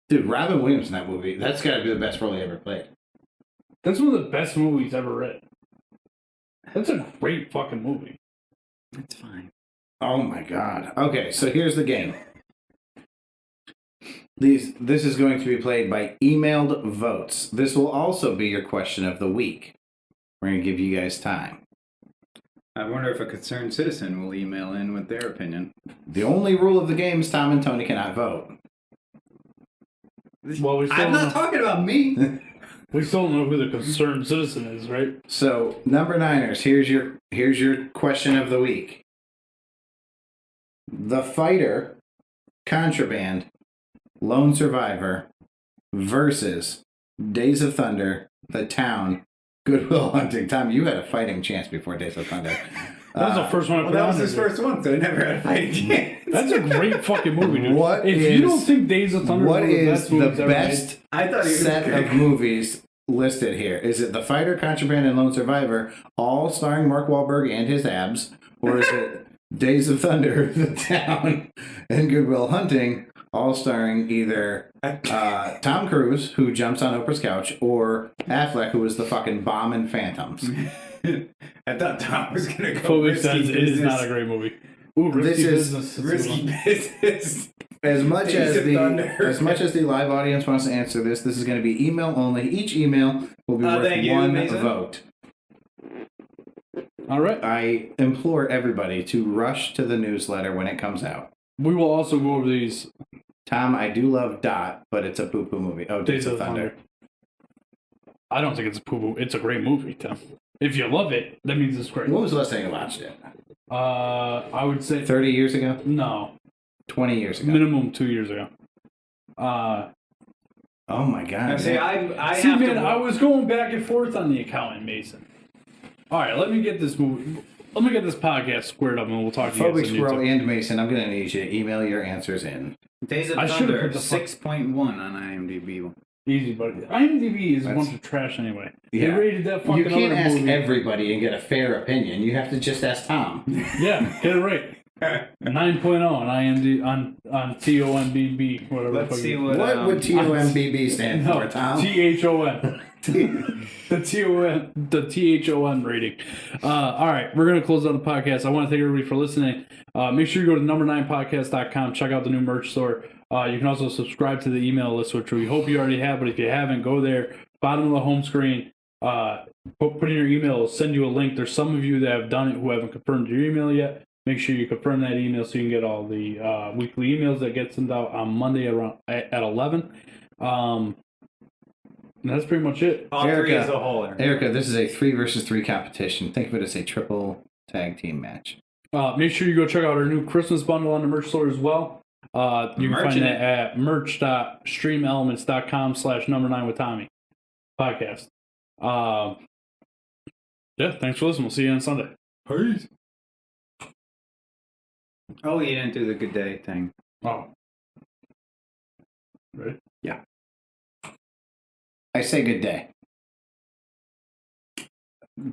Dude, Robin Williams in that movie, that's got to be the best role he ever played. That's one of the best movies ever written. That's a great fucking movie. It's fine. Oh my god. Okay, so here's the game. This is going to be played by emailed votes. This will also be your question of the week. We're going to give you guys time. I wonder if a concerned citizen will email in with their opinion. The only rule of the game is Tom and Tony cannot vote. Well, I'm not talking about me. We still don't know who the concerned citizen is, right? So, number 9ers, here's your question of the week. The Fighter, Contraband, Lone Survivor versus Days of Thunder, The Town, Good Will Hunting. Tom, you had a fighting chance before Days of Thunder. That was the first one I put that on was his there. first one, so I never had a fighting chance. That's a great fucking movie, dude. If you don't think Days of Thunder what is is one of the the best best I thought he was set good. of movies listed here? Is it The Fighter, Contraband, and Lone Survivor, all starring Mark Wahlberg and his abs? Or is it Days of Thunder, The Town, and Good Will Hunting, all starring either Tom Cruise, who jumps on Oprah's couch, or Affleck, who was the fucking bomb in Phantoms? I thought Tom was going to go Phobic risky says it is business. not a great movie. Ooh, risky business. Risky business. As much Days as of the Thunder. as much as the live audience wants to answer this is going to be email only. Each email will be worth thank you, one Mason. vote. All right. I implore everybody to rush to the newsletter when it comes out. We will also go over these. Tom, I do love Dot, but it's a poo-poo movie. Oh, Days of Thunder. I don't think it's a poo-poo. It's a great movie, Tim. If you love it, that means it's great. When was the last time you watched it? I would say 30 years ago? no, 20 years ago? minimum 2 years ago. Oh my god. See, I See, have man, to. I was going back and forth on the accountant, Mason. All right, let me get this movie. Let me get this podcast squared up, and we'll talk to you guys. PhobicSquirrel and Mason, I'm going to need you to email your answers in. Days of I should've Thunder, put the 6.1 on IMDb. Easy, buddy. IMDb is a bunch of trash anyway. Yeah. They rated that fucking You can't other ask movie. everybody and get a fair opinion. You have to just ask Tom. Yeah, get it right. 9.0 on IMDb on TOMBB, whatever. Let's the fuck see it- what. What would TOMBB stand No, for, Tom? THON. The THON rating. All right, we're going to close out the podcast. I want to thank everybody for listening. Make sure you go to number9podcast.com. Check out the new merch store. You can also subscribe to the email list, which we hope you already have. But if you haven't, go there. Bottom of the home screen. Put in your email. It'll send you a link. There's some of you that have done it who haven't confirmed your email yet. Make sure you confirm that email so you can get all the weekly emails that get sent out on Monday around at 11. And that's pretty much it. All three as a whole. Erica, this is a 3 versus 3 competition. Think of it as a triple tag team match. Make sure you go check out our new Christmas bundle on the merch store as well. You can find that at merch.streamelements.com/number9withtommy podcast. Yeah, thanks for listening. We'll see you on Sunday. Peace. Oh, you didn't do the good day thing. Oh. Ready? Yeah. I say good day.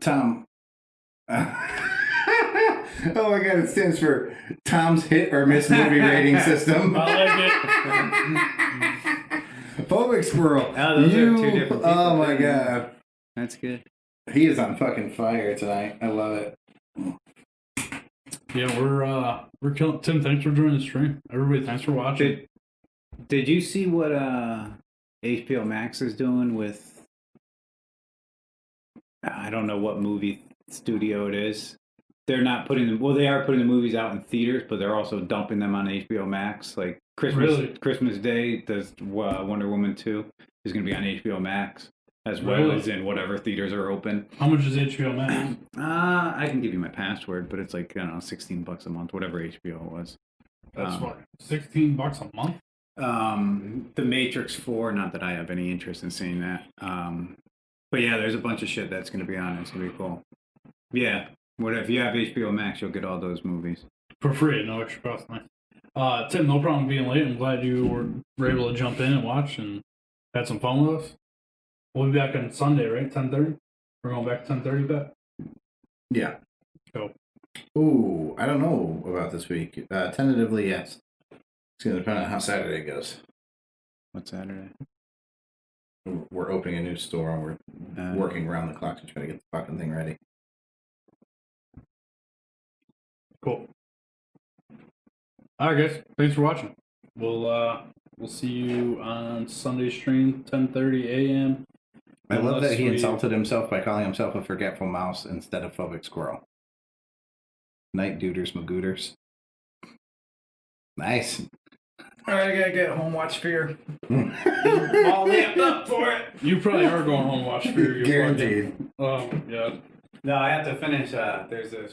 Tom. Oh my god, it stands for Tom's Hit or Miss Movie Rating System. I like it. PhobicSquirrel. Oh, those are two different people. Oh my god. That's good. He is on fucking fire tonight. I love it. Yeah, we're killing. Tim, thanks for joining the stream. Everybody, thanks for watching. Did you see what HBO Max is doing with? I don't know what movie studio it is. They're not putting them. Well, they are putting the movies out in theaters, but they're also dumping them on HBO Max. Like Christmas Day, does Wonder Woman 2 is going to be on HBO Max as well as in whatever theaters are open. How much is HBO Max? I can give you my password, but it's like, I don't know, $16 a month, whatever HBO was. That's what, $16 a month. The Matrix 4. Not that I have any interest in seeing that. But yeah, there's a bunch of shit that's going to be on it. It's going to be cool. Yeah. If you have HBO Max, you'll get all those movies. For free at no extra cost. Nice. Tim, no problem being late. I'm glad you were able to jump in and watch and had some fun with us. We'll be back on Sunday, right? 10:30? We're going back to 10:30, bet? Yeah. Go. Ooh, I don't know about this week. Tentatively, yes. It's going to depend on how Saturday goes. What's Saturday? We're opening a new store and we're working around the clock to try to get the fucking thing ready. Cool. All right, guys. Thanks for watching. We'll see you on Sunday stream, 10:30 a.m. I love that he insulted himself by calling himself a forgetful mouse instead of PhobicSquirrel. Night duders, magooters. Nice. All right, I gotta get home, watch Fear. All lapped up for it. You probably are going home and watch Fear. Guaranteed. Oh, yeah. No, I have to finish. There's a